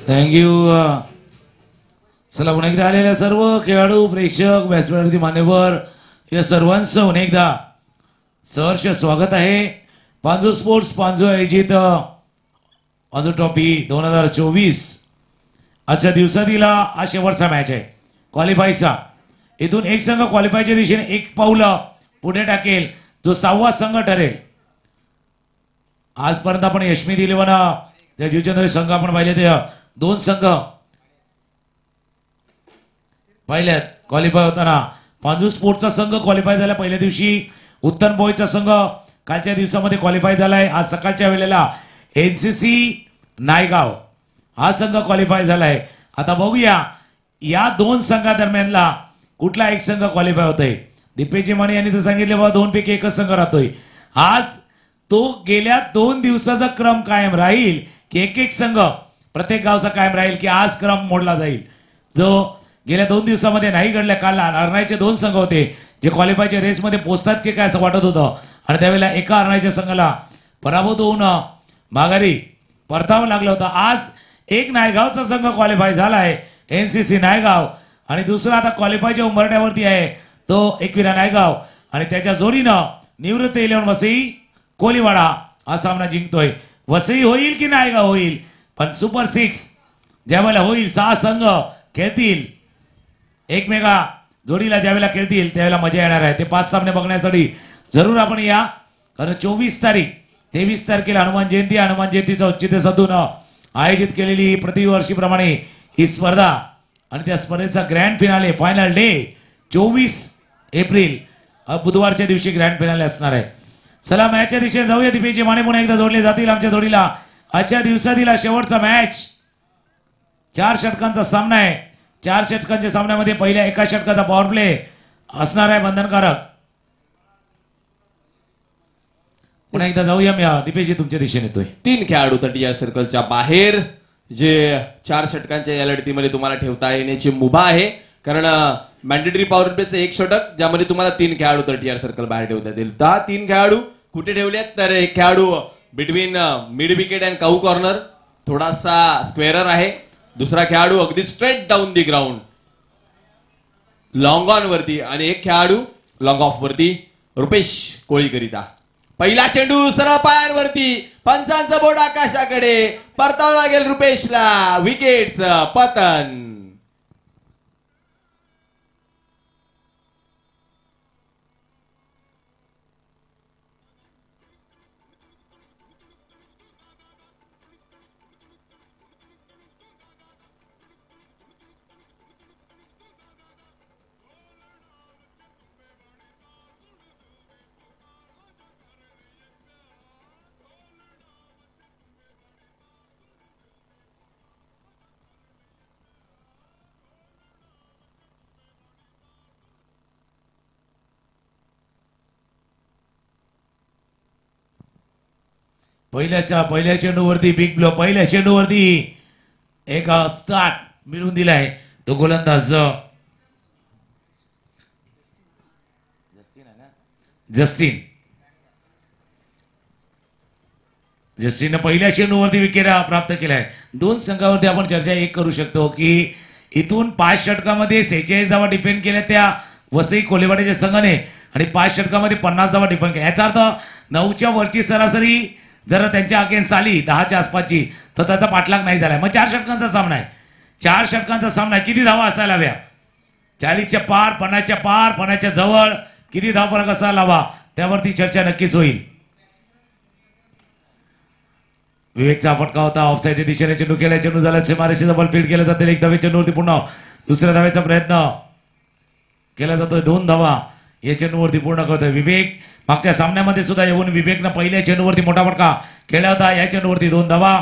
Thank you. चला पुन्हा एकदा आलेल्या सर्व खेळाडू प्रेक्षक व्यासपीठावरती मान्यवर या सर्वांचं पुन्हा एकदा सहर्ष स्वागत आहे. पांजू स्पोर्ट्स पांजू आयोजित पांजू ट्रॉफी 2024 आजच्या दिवसातील हा शेवटचा मॅच आहे क्वालिफायचा. इथून एक संघ क्वालिफायच्या दिशेने एक पाऊल पुढे टाकेल जो 6वा संघ ठरेल. आजपर्यंत आपण यशमी दिलेवन त्या जुचंद्र संघ आपण पाहिले ते 2 संघ पाहिल्यात क्वालिफाय होताना. पांजू स्पोर्ट्सचा संघ क्वालिफाय झाला पहिल्या दिवशी. उत्तन बॉयचा संघ कालच्या दिवसामध्ये क्वालिफाय झालाय. आज सकाळच्या वेळेला एनसीसी नायगाव हा संघ क्वालिफाय झालाय. आता बघूया या 2 संघादरम्यानला कुठला एक संघ क्वालिफाय होतोय. दिपेजी माने यांनी तर सांगितले बाबा 2 पैकी एकच संघ राहतोय. आज तो गेल्या 2 दिवसाचा क्रम कायम राहील की एक संघ प्रत्येक गावचा कायम राहील की आज क्रम मोडला जाईल. जो गेल्या 2 दिवसामध्ये नाही घडल्या. काल अरणाईचे 2 संघ होते जे क्वालिफायच्या रेसमध्ये पोहोचतात की काय असं वाटत होतं आणि त्यावेळेला एका अरणाईच्या संघाला पराभूत होऊन माघारी परतावं लागलं होतं. आज एक नायगावचा संघ क्वालिफाय झालाय एनसीसी नायगाव आणि दुसरा आता क्वालिफायच्या उंबरठ्यावरती आहे तो एकविरा नायगाव आणि त्याच्या जोडीनं निवृत्त 11 वसई कोलीवाडा हा सामना जिंकतोय. वसई होईल की नायगाव होईल पण सुपर 6 ज्यावेळेला होईल 6 संघ खेळतील एकमेका जोडीला ज्यावेळेला खेळतील त्यावेळेला मजा येणार आहे. ते 5 सामने बघण्यासाठी जरूर आपण या. कारण 24 तारीख 23 तारखेला हनुमान जयंतीचं औचित्य साधून आयोजित केलेली प्रतिवर्षीप्रमाणे ही स्पर्धा आणि त्या स्पर्धेचा grand finale final day 24 April बुधवारच्या दिवशी ग्रँड फिनाले असणार आहे. चला मॅचच्या दिशेने जाऊया. दिपेजी माने पुन्हा एकदा जोडले जातील आमच्या जोडीला. आजच्या दिवसातील शेवटचा मॅच 4 षटकांचा सामना आहे. 4 षटकांच्या सामन्यामध्ये पहिल्या एका षटकाचा पॉवर प्ले असणार आहे बंधनकारक. पुन्हा एकदा जाऊया. मी दिपेजी तुमच्या दिशेने येतोय. 3 खेळाडू तटीय सर्कलच्या बाहेर जे 4 षटकांच्या या लढतीमध्ये तुम्हाला ठेवता येण्याची मुभा आहे. कारण मॅन्डेटरी पॉवर प्लेचं 1 षटक ज्यामध्ये तुम्हाला 3 खेळाडू तटीय सर्कल बाहेर ठेवता येतील. 3 खेळाडू कुठे ठेवलेत तर एक खेळाडू between mid wicket and cow corner थोडासा स्क्वेअर आहे. दुसरा खेळाडू अगदी straight down the ground long on वरती आणि एक खेळाडू लॉंग ऑफ वरती रुपेश कोळीकरिता. पहिला चेंडू सरळ पायांवरती पंचांचं बोट आकाशाकडे परतावं लागेल रुपेशला. विकेटचं पतन. पहिल्या चेंडूवरती बिग ब्लो. पहिल्या चेंडूवरती एक स्टार्ट मिळवून दिलाय तो गोलंदाज जस्टिन पहिल्या चेंडूवरती विकेट प्राप्त केलाय. 2 संघावरती आपण चर्चा एक करू शकतो की इथून 5 षटकामध्ये 46 धावा डिफेंड केल्या त्या वसई कोलेवाड्याच्या संघाने आणि 5 षटकामध्ये 50 धावा डिफेंड केल्या. याचा अर्थ 9च्या वरची सरासरी जर त्यांच्या अगेन्स्ट आली 10च्या आसपासची तर त्याचा पाठलाग नाही झालाय. मग 4 षटकांचा सामना आहे. 4 षटकांचा सामना किती धावा असायला हव्या. 40च्या पार 50च्या पार 50च्या जवळ किती धावफलक असायला हवा त्यावरती चर्चा नक्कीच होईल. विवेकचा फटका होता ऑफसाईडच्या दिशेने चेंडू केला. चेंडू झाला मारेशी डबल फील्ड केलं जाते. 1 धावे चेंडूवरती पुन्हा दुसऱ्या धावेचा प्रयत्न केला जातोय. 2 धावा या चेंडूवरती पूर्ण करतोय विवेक. मागच्या सामन्यामध्ये सुद्धा येऊन विवेकनं पहिल्या चेंडूवरती मोठा फटका खेळला होता. या चेंडूवरती 2 धावा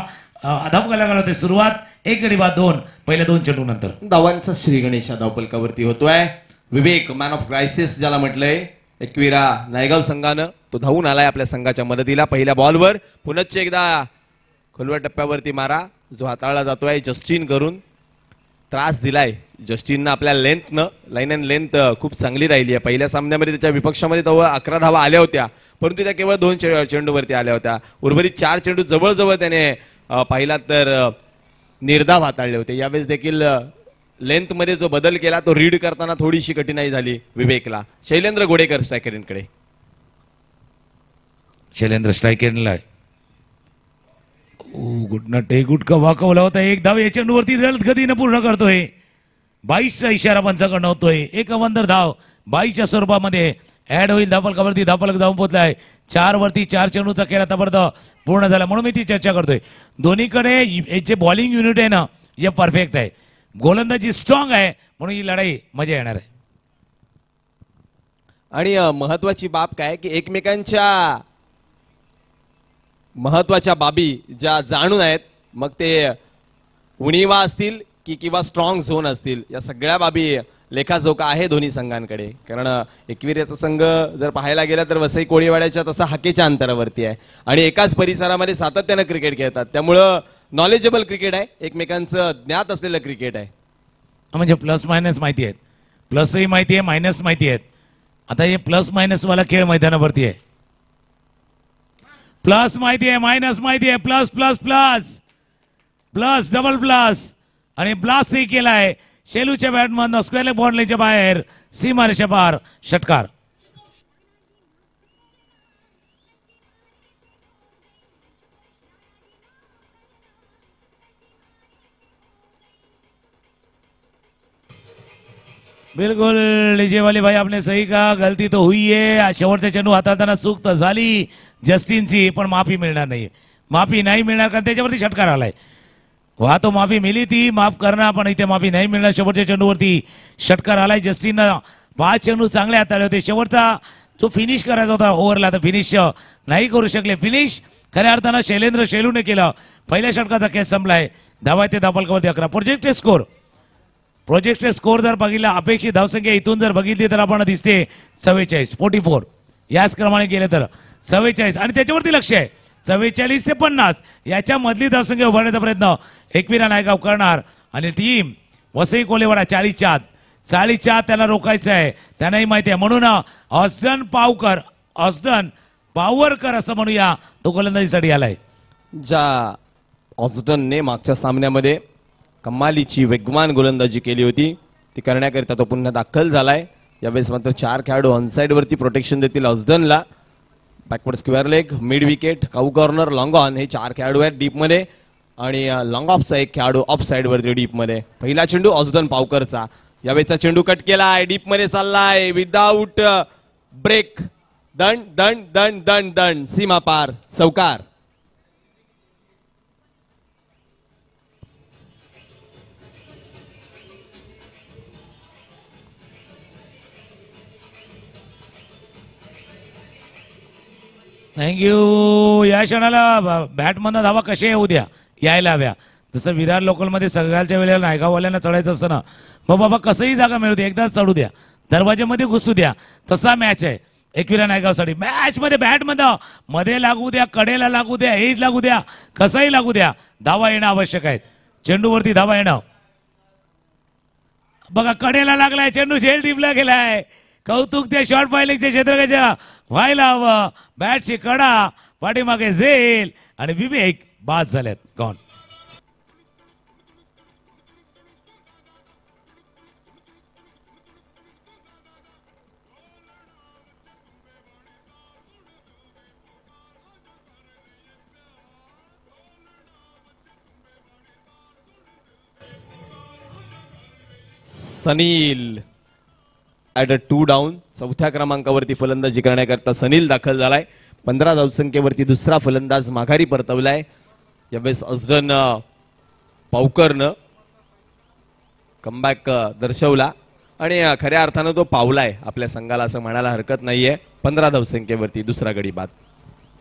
अधम केला गेला होते. सुरुवात 1 गडी बाद 2 पहिल्या 2 चेंडू नंतर धावांचा श्री गणेश धावपलकावरती होतोय. विवेक मॅन ऑफ क्रायसिस ज्याला म्हटलंय एकविरा नायगाव संघानं तो धावून आलाय आपल्या संघाच्या मदतीला. पहिल्या बॉलवर पुनश्च एकदा खोलवर टप्प्यावरती मारा जो हाताळला जातोय. जस्टिन करून त्रास दिलाय जस्टिननं आपल्या लेंथनं. लाईन अँड लेंथ खूप चांगली राहिली आहे. पहिल्या सामन्यामध्ये त्याच्या विपक्षामध्ये तेव्हा 11 धावा आल्या होत्या परंतु त्या केवळ 2 चेंडूवरती आल्या होत्या. उर्वरित 4 चेंडू जवळजवळ त्याने पाहिला तर निर्धाव हाताळले होते. यावेळेस देखील लेंथ मध्ये जो बदल केला तो रीड करताना थोडीशी कठीणाई झाली विवेकला. शैलेंद्र गोडेकर स्ट्रायकरकडे. शैलेंद्र स्ट्रायकरला गुड नट एक गुटका वाकवला होता. एक धाव या चेंडूवरती जलद गतीने पूर्ण करतोय. 22चा इशारा पंचाकडनं होतोय. एक अवंतर धाव 22च्या स्वरूपामध्ये ऍड होईल. धावफलकावरती धावफलक जाऊन पोहोचलाय. 4 वरती 4 चेंडूचा खेळ आतापर्यंत पूर्ण झाला. म्हणून मी ती चर्चा करतोय. दोन्हीकडे जे बॉलिंग युनिट आहे ना हे परफेक्ट आहे. गोलंदाजी स्ट्रॉंग आहे म्हणून ही लढाई मजा येणार आहे. आणि महत्वाची बाब काय की एकमेकांच्या महत्वाच्या बाबी ज्या जाणून आहेत, मग ते उणीवा असतील की किंवा स्ट्रॉंग झोन असतील, या सगळ्या बाबी लेखाजोखा आहे दोन्ही संघांकडे. कारण एकविरेचा संघ जर पाहायला गेला तर वसई कोळीवाड्याच्या तसा हाकेच्या अंतरावरती आहे आणि एकाच परिसरामध्ये सातत्यानं क्रिकेट खेळतात. त्यामुळं नॉलेजेबल क्रिकेट आहे, एकमेकांचं ज्ञात असलेलं क्रिकेट आहे. म्हणजे प्लस मायनस माहिती आहेत, प्लसही माहिती आहे, मायनस माहिती आहेत. आता हे प्लस मायनस वाला खेळ मैदानावरती आहे. प्लस माहिती आहे, मायनस माहिती आहे, plus plus plus plus double plus आणि ब्लास्टही केलाय. शेलूच्या बॅटमधनं स्क्वेअर लेग बाउंड्रीच्या बाहेर सीमारेषा पार षटकार. बिल्कुल डीजे वाले भाई आपने सही कहा, गलती तो हुई है. शेवटचा चेंडू हाताळताना चूक तर झाली जस्टिनची, पण माफी मिळणार नाही. माफी नाही मिळणार कारण त्याच्यावरती षटकार आलाय. वहा तो माफी मिली थी, माफ करना, पण इथे माफी नाही मिळणार. शेवटच्या चेंडूवरती षटकार आलाय. जस्टिननं 5 चेंडू चांगले हाताळले होते. शेवटचा जो फिनिश करायचा होता ओव्हरला तर फिनिश नाही करू शकले. फिनिश खऱ्या अर्थानं शैलेंद्र शेलूने केलं. पहिल्या षटकाचा केस संपलाय. धावा ते धावफलकावरती 11. प्रोजेक्टेड स्कोर जर बघितला, अपेक्षित धावसंख्या इथून जर बघितली तर आपण दिसते 44 याच क्रमाने गेले तर 44 आणि त्याच्यावरती लक्ष आहे 44 ते 50 याच्या मधली धावसंख्या उभारण्याचा प्रयत्न एकविरा नायगाव करणार. आणि टीम वसई कोलेवाडा 40 त्याला रोखायचं आहे. त्यांनाही माहिती आहे. म्हणून ऑस्डन पावरकर असं म्हणूया तो गोलंदाजीसाठी आलाय. ज्या ऑस्डनने मागच्या सामन्यामध्ये कमालीची वेगवान गोलंदाजी केली होती ती करण्याकरिता तो पुन्हा दाखल झालाय. यावेळेस मात्र 4 खेळाडू ऑनसाइड वरती प्रोटेक्शन देतील ऑस्डनला. Backward square leg, mid wicket, cow corner, long on हे 4 खेळाडू आहेत डीप मध्ये आणि लॉंग ऑफचा एक खेळाडू ऑफ साइड वरती डीप मध्ये. पहिला चेंडू ऑस्डन पावकरचा. यावेळेचा चेंडू कट केलाय, डीप मध्ये चाललाय विदाऊट ब्रेक. दंड दंड दंड दंड दंड सीमा पार चौकार. थँक्यू. या क्षणाला बॅटमधनं धावा कशा येऊ द्या, यायला हव्या. जसं विरार लोकलमध्ये सगळ्याच्या वेळेला नायगाववाल्यांना चढायचं असतं ना, मग बाबा कसंही जागा मिळू द्या, एकदाच चढू द्या, दरवाज्यामध्ये घुसू द्या. तसा मॅच आहे एकविरा नायगावसाठी. मॅच मध्ये बॅटमधनं मध्ये लागू द्या, कडेला लागू द्या, एज लागू द्या, कसाही लागू द्या, धावा येणं आवश्यक आहे. चेंडूवरती धावा येणं. बघा कडेला लागलाय चेंडू, झेल टिपला गेलाय. कौतुक त्या शॉर्ट फायलिंगच्या क्षेत्रकाच्या व्हायला हवं. बॅटची कडा, पाठीमागे झेल आणि विवेक बाद झालेत. Gone. Sunil at a 2 down. 4थ्या क्रमांकावरती फलंदाजी करण्याकरता सनील दाखल झालाय. 15 धावसंख्येवरती दुसरा फलंदाज माघारी परतवलाय. यावेळेस ऑस्डन पावकरनं कमबॅक दर्शवला आणि खऱ्या अर्थानं तो पावलाय आपल्या संघाला असं म्हणायला हरकत नाहीये. 15 धावसंख्येवरती दुसरा गडी बाद.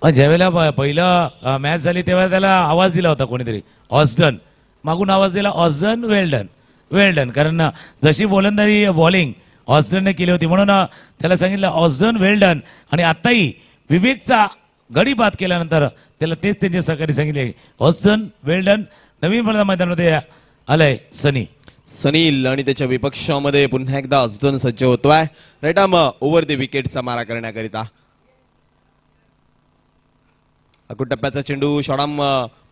ज्यावेळेला पहिला मॅच झाली तेव्हा त्याला आवाज दिला होता कोणीतरी, ऑस्डन मागून आवाज दिला, ऑस्डन वेल्डन वेल्डन. कारण जशी गोलंदाजी बॉलिंग ऑस्डनने केली होती म्हणून त्याला सांगितलं ऑस्डन वेल्डन. आणि आताही विवेकचा गडी बाद केल्यानंतर त्याला तेच त्यांचे सहकारी सांगितले ऑस्डन वेल्डन. नवीन फलंदाज मैदानामध्ये आलाय सनील आणि त्याच्या विपक्षामध्ये पुन्हा एकदा ऑस्डन सज्ज होतोय. राईट आर्म ओव्हर द विकेटचा मारा करण्याकरिता. अकूट टप्प्याचा चेंडू शॉडाम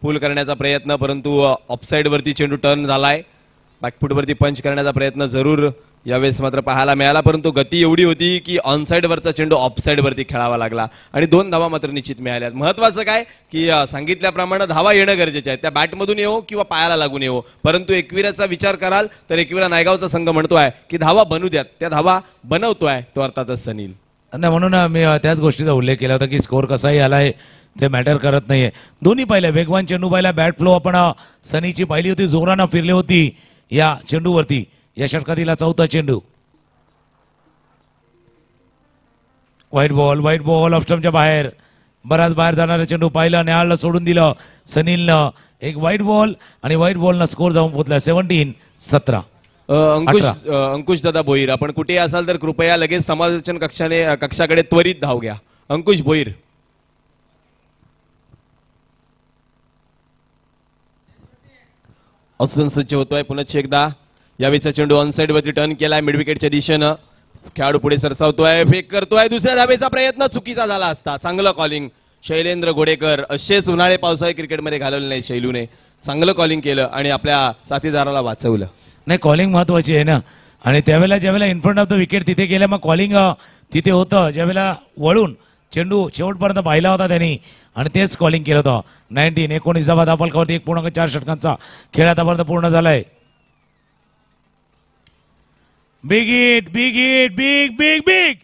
पूल करण्याचा प्रयत्न, परंतु ऑफसाईड वरती चेंडू टर्न झालाय. बॅकफूट वरती पंच करण्याचा प्रयत्न जरूर यावेळेस मात्र पाहायला मिळाला, परंतु गती एवढी होती की ऑनसाईड वरचा चेंडू ऑफसाईड वरती खेळावा लागला आणि 2 धावा मात्र निश्चित मिळाल्यात. महत्वाचं काय की सांगितल्याप्रमाणे धावा येणं गरजेचे आहे, त्या बॅटमधून येवो किंवा पायाला लागून येवो, परंतु एकविराचा विचार कराल तर एकविरा नायगावचा संघ म्हणतोय की धावा बनू द्यात. त्या धावा बनवतोय तो अर्थातच सनील. नाही, म्हणून मी त्याच गोष्टीचा उल्लेख केला होता की स्कोर कसाही आलाय ते मॅटर करत नाहीये. दोन्ही पाहिलं, वेगवान चेंडू पाहिला, बॅट फ्लो आपण सनीची पाहिली होती, जोरानं फिरली होती या चेंडूवरती. या षटकातीला 4था चेंडू. व्हाईट बॉल ऑफस्टम्पच्या बाहेर, बराच बाहेर जाणारा चेंडू पाहिला, न्याहाळला, सोडून दिलं सनीलनं. एक व्हाईट बॉल आणि व्हाईट बॉलनं स्कोर जाऊन पोहोचला 17-17. अंकुश दादा भोईर, आपण कुठे असाल तर कृपया लगेच समालोचन कक्षाकडे त्वरित धाव घ्या. अंकुश भोईर. असून सज्ज होतोय पुन्हा एकदा. यावेळीचा चेंडू ऑनसाइड वरती टर्न केलाय मिड विकेटच्या दिशेनं. खेळाडू पुढे सरसावतोय, फेक करतोय, दुसऱ्या धावेचा प्रयत्न चुकीचा झाला असता. चांगलं कॉलिंग शैलेंद्र घोडेकर. असेच उन्हाळे पावसाळी क्रिकेटमध्ये घालवले नाही शैलूने, चांगलं कॉलिंग केलं आणि आपल्या साथीदाराला वाचवलं. नाही, कॉलिंग महत्वाची आहे ना, आणि त्यावेळेला ज्यावेळेला in front of the wicket तिथे गेल्या मग कॉलिंग तिथे होतं. ज्यावेळेला वळून चेंडू शेवटपर्यंत पाहिला होता त्यांनी आणि तेच कॉलिंग केलं होतं. 19 धावफलकावरती 1.4 षटकांचा खेळ आतापर्यंत पूर्ण झालाय. Big hit, big hit, big big big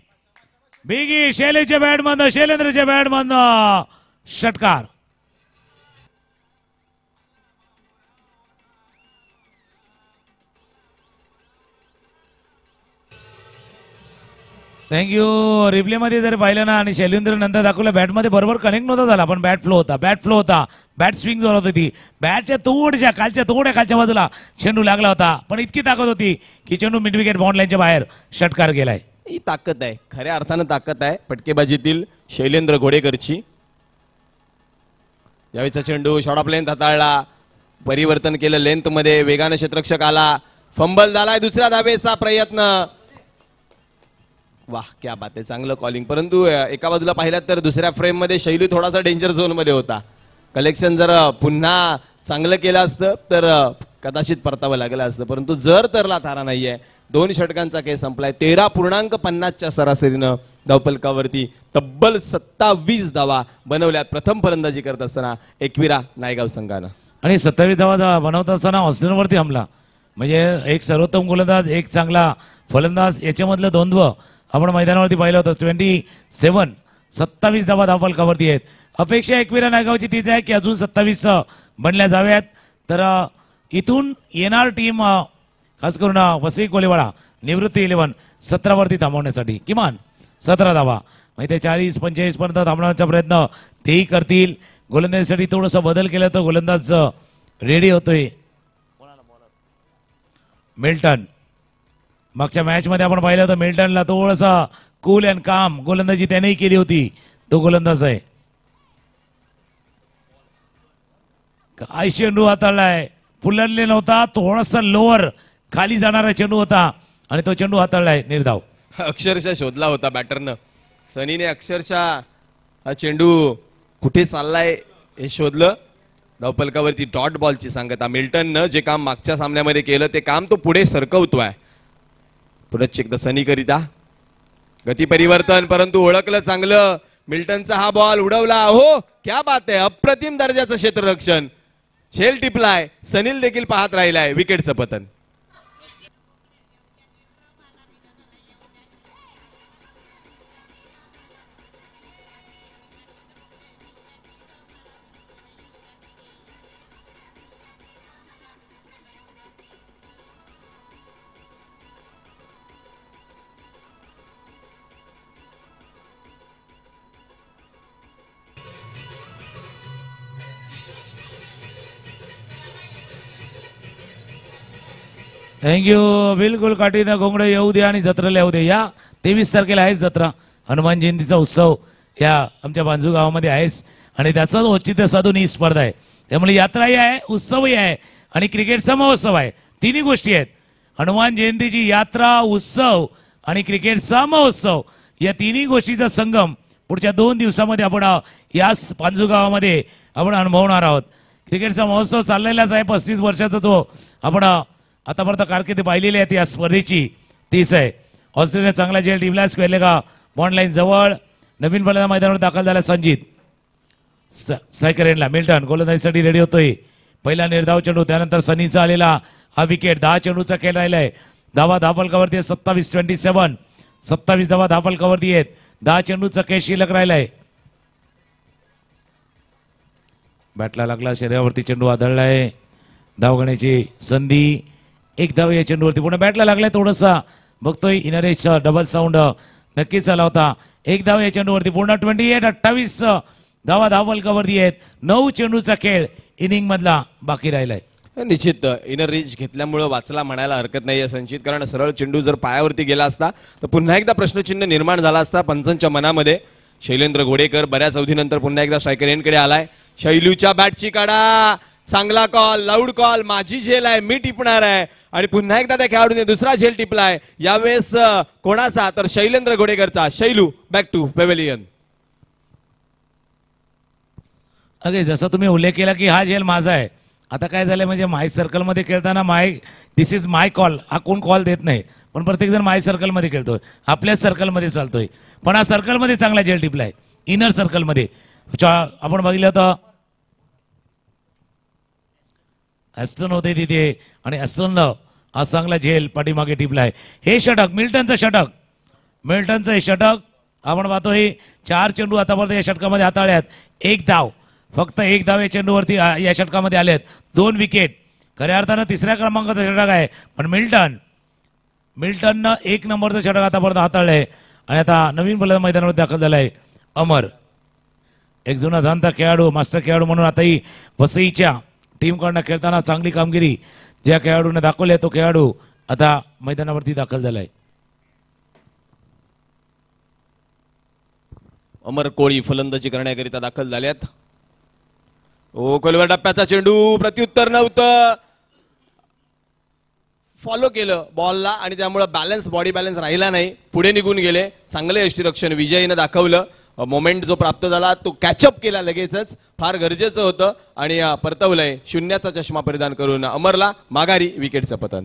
big hit. शैलेंद्रच्या बॅटमधनं षटकार. थँक्यू. रिप्लेमध्ये जर पाहिलं ना, आणि शैलेंद्र नंतर दाखवलं बॅटमध्ये बरोबर कनेक्ट नव्हता झाला, पण बॅट फ्लो होता. बॅट स्विंग जोरात होती. बॅटच्या थोड्या खालच्या बाजूला चेंडू लागला होता, पण इतकी ताकद होती की चेंडू मिड विकेट बाउंड लाईनच्या बाहेर षटकार गेलाय. ही ताकद आहे, खऱ्या अर्थानं ताकद आहे फटकेबाजीतील शैलेंद्र घोडेकरची. यावेळीचा चेंडू शॉर्ट ऑफ लेंथ हाताळला, परिवर्तन केलं लेंथ मध्ये, वेगानं क्षेत्ररक्षक आला, फंबल झालाय. दुसऱ्या धावेचा प्रयत्न. वाह, क्या बात आहे, चांगलं कॉलिंग. परंतु एका बाजूला पाहिलात तर दुसऱ्या फ्रेम मध्ये शैलू थोडासा डेंजर झोन मध्ये होता. कलेक्शन जर पुन्हा चांगलं केलं असतं तर कदाचित परतावं लागलं असतं, परंतु जर तरला थारा नाहीये. 2 षटकांचा खेळ संपलाय. 13.50च्या सरासरीनं धावफलकावरती तब्बल 27 धावा बनवल्यात प्रथम फलंदाजी करत असताना एकविरा नायगाव संघानं. आणि 27 धावा बनवत असताना ऑस्ट्रेलियावरती हमला, म्हणजे एक सर्वोत्तम गोलंदाज, एक चांगला फलंदाज, याच्यामधलं द्वंद्व आपण मैदानावरती पाहिलं होतं. 27 धावा धावफलकावरती आहेत. अपेक्षा एकविरा नायगावची तीच आहे की अजून 27 बनल्या जाव्यात. तर इथून येणार टीम खास करून वसई कोलेवाडा निवृत्ती 11 17वरती थांबवण्यासाठी किमान 17 धावा, म्हणजे 40-45 पर्यंत थांबवण्याचा प्रयत्न तेही करतील. गोलंदाजीसाठी थोडंसं बदल केलं तर गोलंदाज रेडी होतोय. मिल्टन, मागच्या मॅच मध्ये आपण पाहिलं होतं मिल्टनला थोडंसं कूल अँड काम गोलंदाजी त्यानेही केली होती. तो गोलंदाज आहे. काय चेंडू हाताळलाय, फुलरले नव्हता, थोडासा लोअर खाली जाणारा चेंडू होता आणि तो चेंडू हाताळलाय निर्धाव. अक्षरशः शोधला होता बॅटरनं. सनीने अक्षरशः हा चेंडू कुठे चाललाय हे शोधलं. धावफलकावरती डॉट बॉलची सांगता. मिल्टननं जे काम मागच्या सामन्यामध्ये केलं ते काम तो पुढे सरकवतोय. पुढे एकदा सनीकरिता गती परिवर्तन, परंतु ओळखलं चांगलं. मिल्टनचा हा बॉल उडवला. हो, क्या बात आहे, अप्रतिम दर्जाचं क्षेत्ररक्षण. झेल टिपलाय. सनील देखील पाहत राहिलाय. विकेटचं पतन. थँक्यू. बिलकुल काठीनं घोंगडं येऊ दे आणि जत्रेला येऊ दे. या 23 तारखेला आहेच जत्रा, हनुमान जयंतीचा उत्सव या आमच्या बांजू गावामध्ये आहेच, आणि त्याचं औचित्य साधून ही स्पर्धा आहे. त्यामुळे यात्राही आहे, उत्सवही आहे आणि क्रिकेटचा महोत्सव आहे. तिन्ही गोष्टी आहेत. हनुमान जयंतीची यात्रा, उत्सव आणि क्रिकेटचा महोत्सव, या तिन्ही गोष्टीचा संगम पुढच्या 2 दिवसामध्ये आपण याच पांजू गावामध्ये आपण अनुभवणार आहोत. क्रिकेटचा महोत्सव चाललेलाच आहे. 35 वर्षाचा तो आपण आतापर्यंत कारकीर्द पाहिलेली आहे या स्पर्धेची 30 आहे. ऑस्ट्रेलिया चांगला झेल टीमला स्क्वेअरले का बॉन्ड लाईन जवळ नवीन फलंदाज मैदानावर दाखल झाला संजित. स्ट्रायकर एंडला मिल्टन गोलंदाजीसाठी रेडी होतोय. पहिला निर्धाव चेंडू त्यानंतर सनीचा आलेला हा विकेट. 10 चेंडूचा खेळ राहिलाय. धावा धापलकावरती 27-27. 27 धावा धापलकावरती आहेत. 10 चेंडूचा खेळ शिल्लक राहिलाय. बॅटला लागला शरीरावरती चेंडू आदळलाय. धाव घेण्याची संधी. एक धाव या चेंडूवरती पुन्हा बॅटला लागलाय. थोडासा बघतोय इनरेज डबल साऊंड नक्कीच आला होता. एक धाव या चेंडूवरती पूर्ण 28 धावा धावलकावरती आहेत. 9 चेंडूचा खेळ इनिंग मधला बाकी राहिलाय. निश्चित इनर रीच घेतल्यामुळं वाचला म्हणायला हरकत नाही संचित, कारण सरळ चेंडू जर पायावरती गेला असता तर पुन्हा एकदा प्रश्नचिन्ह निर्माण झाला असता पंचांच्या मनामध्ये. शैलेंद्र घोडेकर बऱ्याच अवधीनंतर पुन्हा एकदा स्ट्रायकर एंडकडे आलाय. शैलूच्या बॅटची काढा. चांगला कॉल, लाऊड कॉल. माझी झेल आहे, मी टिपणार आहे. आणि पुन्हा एकदा त्या खेळाडूने दुसरा झेल टिपलाय. यावेळेस कोणाचा तर शैलेंद्र घोडेकरचा. Shailu back to pavilion. अगे जसं तुम्ही उल्लेख केला की हा झेल माझा आहे. आता काय झालंय म्हणजे माय सर्कलमध्ये खेळताना दिस इज माय कॉल हा कोण कॉल देत नाही, पण प्रत्येक जण माय सर्कलमध्ये खेळतोय, आपल्याच सर्कलमध्ये चालतोय. पण हा सर्कलमध्ये चांगला झेल टिपलाय. इनर सर्कलमध्ये आपण बघितलं होतं ॲस्टन होते तिथे आणि ॲस्टननं हा चांगला झेल पाठीमागे टिपलाय. हे षटक मिल्टनचं षटक. मिल्टनचं हे षटक आपण पाहतोय. 4 चेंडू आतापर्यंत या षटकामध्ये हाताळल्यात. 1 धाव, फक्त 1 धाव या चेंडूवरती या षटकामध्ये आलेत. 2 विकेट. खऱ्या अर्थानं 3ऱ्या क्रमांकाचं षटक आहे, पण मिल्टननं 1 नंबरचं षटक आतापर्यंत हाताळलंय. आणि आता नवीन फलंदाज मैदानावर दाखल झालाय अमर. एक जुना जाणता खेळाडू, मास्टर खेळाडू म्हणून आताही वसईच्या टीमकडनं खेळताना चांगली कामगिरी ज्या खेळाडूने दाखवली आहे तो खेळाडू आता मैदानावरती दाखल झालाय. अमर कोळी फलंदाजी करण्याकरिता दाखल झाल्यात. ओ खोलवर टप्प्याचा चेंडू, प्रत्युत्तर नव्हतं. फॉलो केलं बॉलला आणि त्यामुळे बॉडी बॅलन्स राहिला नाही, पुढे निघून गेले. चांगले यष्टीरक्षण विजयीनं दाखवलं. मोमेंट जो प्राप्त झाला तो कॅचअप केला लगेचच, फार गरजेचं होतं. आणि परतवलंय 0चा चष्मा परिधान करून अमरला माघारी विकेटचं पतन.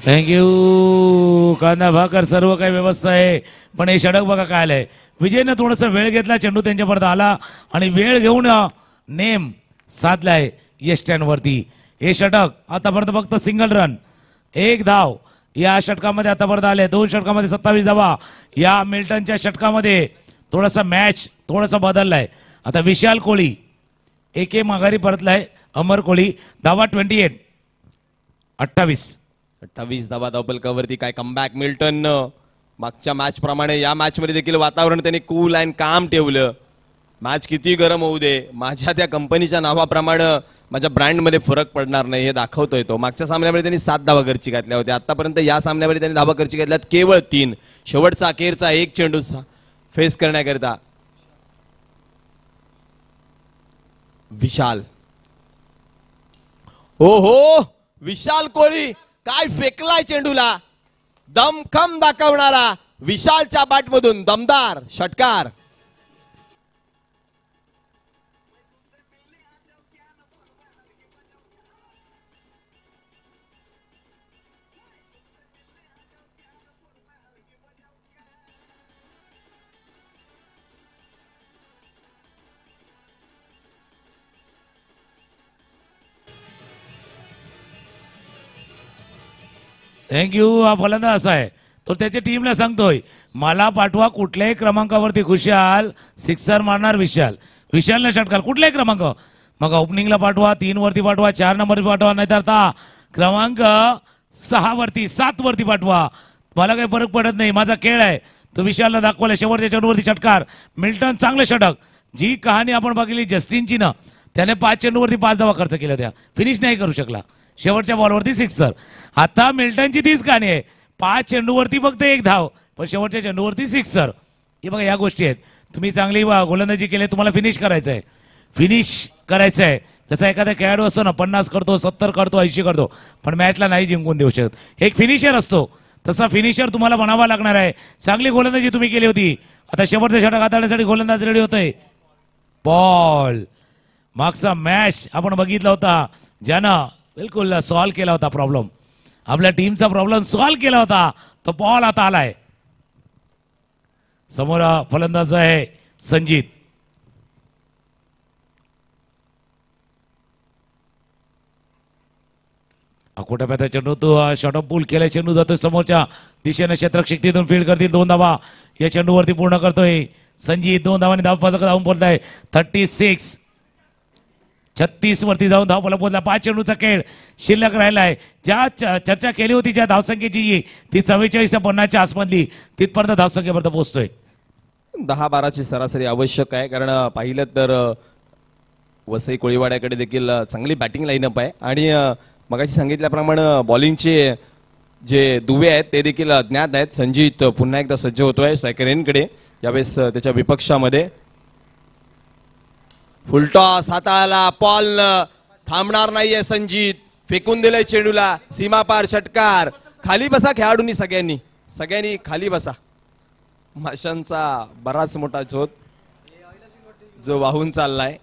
थँक्यू कांदा भाकर सर्व काही व्यवस्था आहे. पण हे षटक बघा काय आलंय. विजयनं थोडासा वेळ घेतला, चेंडू त्यांच्यापर्यंत आला आणि वेळ घेऊन नेम साधलाय यष्ट्यांवरती. हे षटक आतापर्यंत फक्त सिंगल रन, 1 धाव या षटकामध्ये आतापर्यंत आले. 2 षटकामध्ये 27 धावा. या मिल्टनच्या षटकामध्ये थोडासा मॅच थोडासा बदललाय. आता विशाल कोळी एक माघारी परतलाय. अमर कोळी धावा 28 धावा धावपलकावरती. काय कमबॅक मिल्टन. मागच्या मॅच प्रमाणे या मॅच मध्ये देखील वातावरण त्यांनी कूल अँड काम ठेवलं. मॅच किती गरम होऊ दे, माझ्या त्या कंपनीच्या नावाप्रमाणे माझ्या ब्रँडमध्ये फरक पडणार नाही हे दाखवतोय तो. मागच्या सामन्यामध्ये त्यांनी 7 धावा खर्ची घातल्या होत्या. आतापर्यंत या सामन्यामध्ये त्यांनी धावा खर्ची घातल्यात केवळ 3. शेवटचा अखेरचा 1 चेंडू फेस करण्याकरिता विशाल. हो विशाल कोळी काय फेकलाय चेंडूला. दमखम दाखवणारा विशालच्या बॅटमधून दमदार षटकार. थँक्यू. हा फलंदाज असा आहे तो त्याच्या टीमला सांगतोय मला पाठवा कुठल्याही क्रमांकावरती. खुशाल सिक्सर मारणार विशालनं षटकार कुठलाही क्रमांक. मग ओपनिंगला पाठवा, 3 वरती पाठवा, 4 नंबर पाठवा, नाहीतर आता क्रमांक 6 वरती 7 वरती पाठवा. मला काही फरक पडत नाही, माझा खेळ आहे. तो विशालनं दाखवला. शेवटच्या चेंडूवरती षटकार. मिल्टन चांगलं षटक. जी कहाणी आपण बघितली जस्टिनची ना, त्याने 5 चेंडूवरती 5 धावा खर्च केल्या होत्या, फिनिश नाही करू शकला. शेवटच्या बॉलवरती सिक्सर. आता मिल्टनची तीच कहाणी आहे, 5 चेंडूवरती फक्त 1 धाव, पण शेवटच्या चेंडूवरती सिक्सर. हे बघा, या गोष्टी आहेत. तुम्ही चांगली गोलंदाजी केली, तुम्हाला फिनिश करायचं आहे, फिनिश करायचं आहे. जसा एखादा खेळाडू असतो ना, 50 करतो, 70 करतो, 80 करतो, पण मॅचला नाही जिंकून देऊ शकत. एक फिनिशर असतो, तसा फिनिशर तुम्हाला बनावा लागणार आहे. चांगली गोलंदाजी तुम्ही केली होती. आता शेवटचा षटक हाताळण्यासाठी गोलंदाज रेडी होतोय. बॉल मागचा मॅच आपण बघितला होता, ज्यानं बिलकुल सॉल्व्ह केला होता प्रॉब्लेम, आपल्या टीमचा प्रॉब्लेम सॉल्व्ह केला होता. तो बॉल आता आलाय. समोर फलंदाज आहे संजीत. अकोट्यापात्या चेंडू तो शॉर्ट ऑफ पूल केला, चेंडू जातोय समोरच्या दिशेने, क्षेत्ररक्षक तिथून फील्ड करतील. 2 धावा या चेंडूवरती पूर्ण करतोय संजीत. 2 धावांनी धाव पदक धावून पोहोचलाय 36. 36 वरती जाऊन धाव पोहोचला. 5 चेंडूचा खेळ शिल्लक राहिलाय. ज्या चर्चा केली होती ज्या धावसंख्येची, ती 44 ते 50च्या आसमधली, तिथपर्यंत धावसंख्येपर्यंत पोहोचतोय. 10-12ची सरासरी आवश्यक आहे, कारण पाहिलं तर वसई कोळीवाड्याकडे देखील चांगली बॅटिंग लाईनअप आहे. आणि मगाशी सांगितल्याप्रमाणे बॉलिंगचे जे दुवे आहेत ते देखील ज्ञात आहेत. संजीत पुन्हा एकदा सज्ज होतोय स्ट्रायकर एनकडे, यावेळेस त्याच्या विपक्षामध्ये. फुलटॉस हाताळाला, पॉल थांबणार नाहीये. संजीत फेकून दिलंय चेंडूला, सीमापार षटकार. खाली बसा खेळाडूंनी, सगळ्यांनी खाली बसा. माशांचा बराच मोठा झोत जो वाहून चाललाय.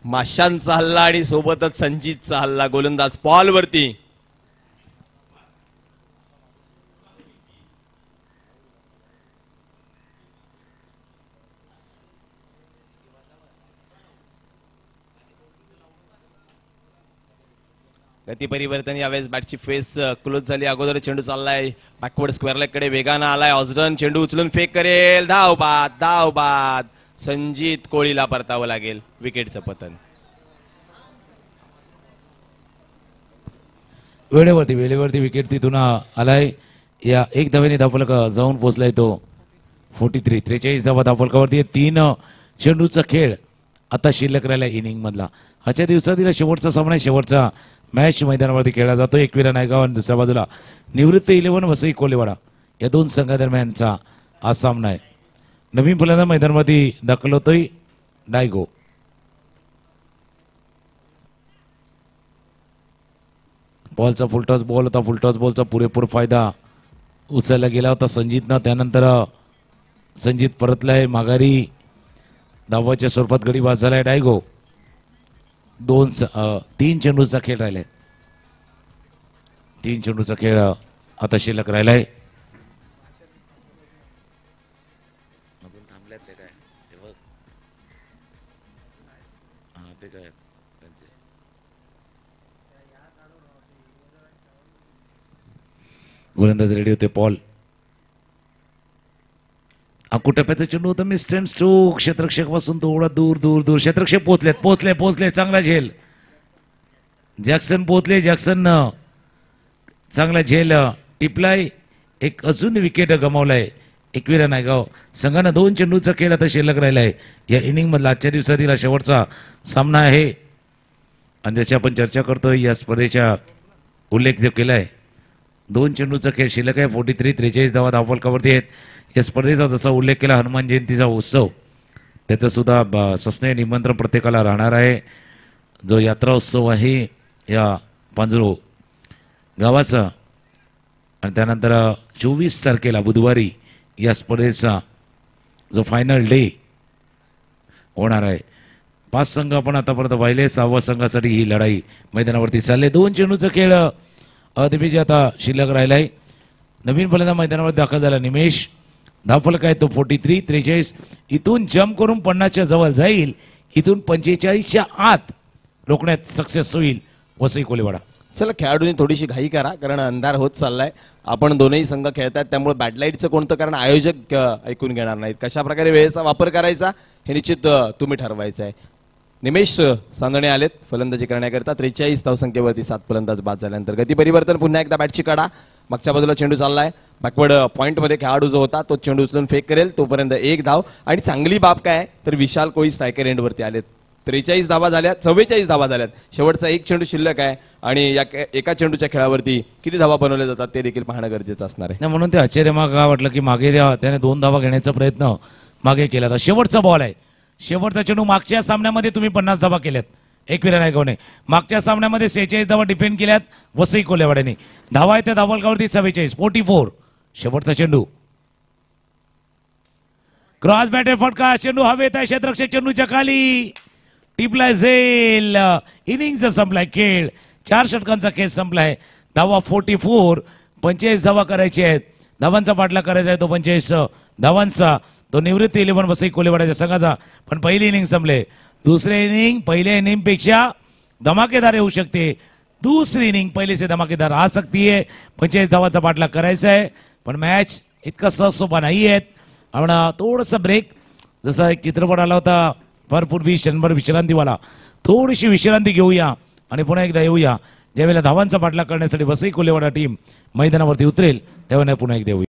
माशांचा हल्ला आणि सोबतच संजीतचा हल्ला. गोलंदाज पॉल वरती. गती परिवर्तन, यावेळेस बॅटची फेस क्लोज झाली. अगोदर चेंडू चाललाय बॅकवर्ड स्क्वेअर लेग कडे, वेगानं आलाय ऑस्डन. चेंडू उचलून फेक करेल, धाव बाद. संजीत कोळीला परतावं लागेल. विकेटचं पतन. वेळेवरती विकेट तिथून आलाय. या 1 धावेने धावफलक जाऊन पोहोचलाय तो 43 धावा धावफलकावरती. 3 चेंडूचा खेळ आता शिल्लक राहिला इनिंग मधला. आजच्या दिवसातील शेवटचा सामना, शेवटचा मॅच मैदानावरती खेळला जातो. एकविरा नायगाव आणि दुसऱ्या बाजूला निवृत्त 11 वसई कोळीवाडा, या 2 संघादरम्यानचा हा सामना आहे. नवीन फलंदाज मैदानामध्ये दाखल होतोय डायगो. बॉलचा फुलटॉस बॉल होता. फुलटॉस बॉलचा पुरेपूर फायदा उचलला गेला होता संजीतनं. त्यानंतर संजीत परतलाय माघारी. धावाच्या स्वरूपात गडी बाद झालाय डायगो. 3 चेंडूचा खेळ राहिलाय. 3 चेंडूचा खेळ आता शिल्लक राहिलाय. गोलंदाज रेडी होते पॉल. अकुटप्याचा चेंडू होता. मिस्टन स्ट्रोक क्षेत्ररक्षक पासून थोडा दूर दूर दूर. क्षेत्ररक्षक पोहोचले चांगला झेल. जॅक्सन पोहोचले. जॅक्सन चांगला झेल टिपलाय. एक अजून विकेट गमावलाय एकविरा नायगाव संघानं 2 चेंडूचा खेळ आता शिल्लक राहिला आहे. या इनिंग मधला आजच्या दिवसातील हा शेवटचा सामना आहे आणि ज्याची आपण चर्चा करतोय या स्पर्धेच्या उल्लेख जो केला आहे. 2 चेंडूचा खेळ शिल्लक आहे. 43 धावा धावफलकावरती आहेत. या स्पर्धेचा जसा उल्लेख केला हनुमान जयंतीचा उत्सव त्याचं सुद्धा सस्ने निमंत्रण प्रत्येकाला राहणार आहे. जो यात्रा उत्सव आहे या पांजरो गावाचा आणि त्यानंतर 24 तारखेला बुधवारी या स्पर्धेचा जो फायनल डे होणार आहे. 5 संघ आपण आतापर्यंत पाहिले. 6व्या संघासाठी ही लढाई मैदानावरती चालले. 2 चेंडूचा खेळ दिग्विजय आता शिल्लक राहिला आहे. नवीन फलंदाज मैदानावर दाखल झाला निमेश. धावफलक आहे तो 43 इथून जम्प करून 50च्या जवळ जाईल. इथून 45च्या आत रोखण्यात सक्सेस होईल वसई कोलेवाडा. चला खेळाडूंनी थोडीशी घाई करा कारण अंधार होत चाललाय. आपण दोनही संघ खेळतात त्यामुळे बॅडलाईटचं कोणतं कारण आयोजक ऐकून घेणार नाहीत. कशा प्रकारे वेळेचा वापर करायचा हे निश्चित तुम्ही ठरवायचं आहे. निमेश सांदणे आलेत फलंदाजी करण्याकरता. 43 धावसंख्येवरती 7 फलंदाज बाद झाल्यानंतर गती परिवर्तन पुन्हा एकदा बॅटची काढा. मागच्या बाजूला चेंडू चाललाय. बॅकवर्ड पॉईंटमध्ये खेळाडू जो होता तो चेंडू उचलून फेक करेल तोपर्यंत 1 धाव. आणि चांगली बाब काय तर विशाल कोळी स्ट्रायकर एंडवरती आलेत. 43 धावा झाल्या. 44 धावा झाल्यात. शेवटचा 1 चेंडू शिल्लक आहे आणि या एका चेंडूच्या खेळावरती किती धावा बनवल्या जातात ते देखील पाहणं गरजेचं असणार आहे. म्हणून ते आश्चर्य मग वाटलं की मागे द्या. त्याने 2 धावा घेण्याचा प्रयत्न मागे केला होता. शेवटचा बॉल आहे. शेवटचा चेंडू. मागच्या सामन्यामध्ये तुम्ही 50 धावा केल्यात एकविरा नायगावने. मागच्या सामन्यामध्ये 46 धावा डिफेंड केल्यात वसई कोल्हेवाड्याने. धावा आहे त्या धावफलकावरती 44. शेवटचा चेंडू. क्रॉस बॅटर फटका. चेंडू हवेत आहे. क्षेत्ररक्षक चेंडूच्या खाली टिपला झेल. इनिंगचा संपलाय खेळ. 4 षटकांचा खेळ संपलाय. धावा 44. 45 धावा करायची आहेत. धावांचा पाठला करायचा आहे तो 45 धावांचा. तो निवृत्ती 11 वसई कोल्हेवाड्याच्या संघाचा. पण पहिली इनिंग संपले. दुसरे इनिंग पहिल्या इनिंग पेक्षा धमाकेदार येऊ शकते. दुसरी इनिंग पहिले से धमाकेदार आ सकती है. 45 धावांचा पाठला करायचा आहे पण मॅच इतका सहज नाही आहेत. आपण थोडंसं ब्रेक जसा एक चित्रपट आला होता भरपूर क्षणभर विश्रांतीवाला थोडीशी विश्रांती घेऊया आणि पुन्हा एकदा येऊया. ज्यावेळेला धावांचा पाठलाग करण्यासाठी वसई कोल्हेवाडा टीम मैदानावरती उतरेल त्यावेळेला पुन्हा एकदा येऊया.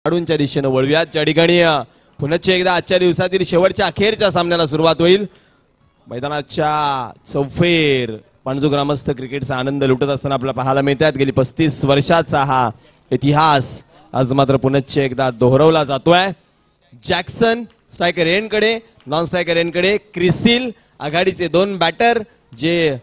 खेळाडूंच्या दिशेनं वळूयात. ज्या ठिकाणी पुनश्च एकदा आजच्या दिवसातील शेवटच्या अखेरच्या सामन्याला सुरुवात होईल. मैदानाच्या चौफेर पणजू ग्रामस्थ क्रिकेटचा आनंद लुटत असताना आपल्याला पाहायला मिळतात. गेली 35 वर्षाचा हा इतिहास आज मात्र पुनश्च एकदा दोहरवला जातोय. जॅक्सन स्ट्रायकर एंडकडे, नॉन स्ट्रायकर एंडकडे क्रिसिल, आघाडीचे 2 बॅटर जे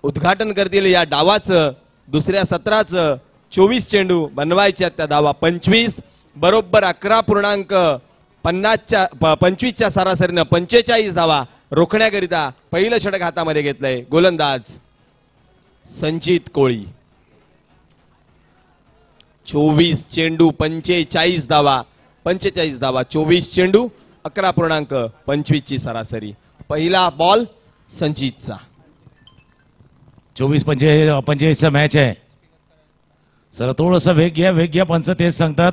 उद्घाटन करतील या डावाचं. दुसऱ्या सत्राचं 24 चेंडू बनवायच्या, त्या धावा 25, बरोबर 11.25च्या सरासरीनं 45 धावा रोखण्याकरिता पहिलं षटक हातामध्ये घेतलंय गोलंदाज संजित कोळी. 24 चेंडू 45 धावा, 24 चेंडू 11.25ची सरासरी. पहिला बॉल संजितचा. 24-45 मॅच आहे. सर थोडंसं वेग घ्या पंच तेच सांगतात.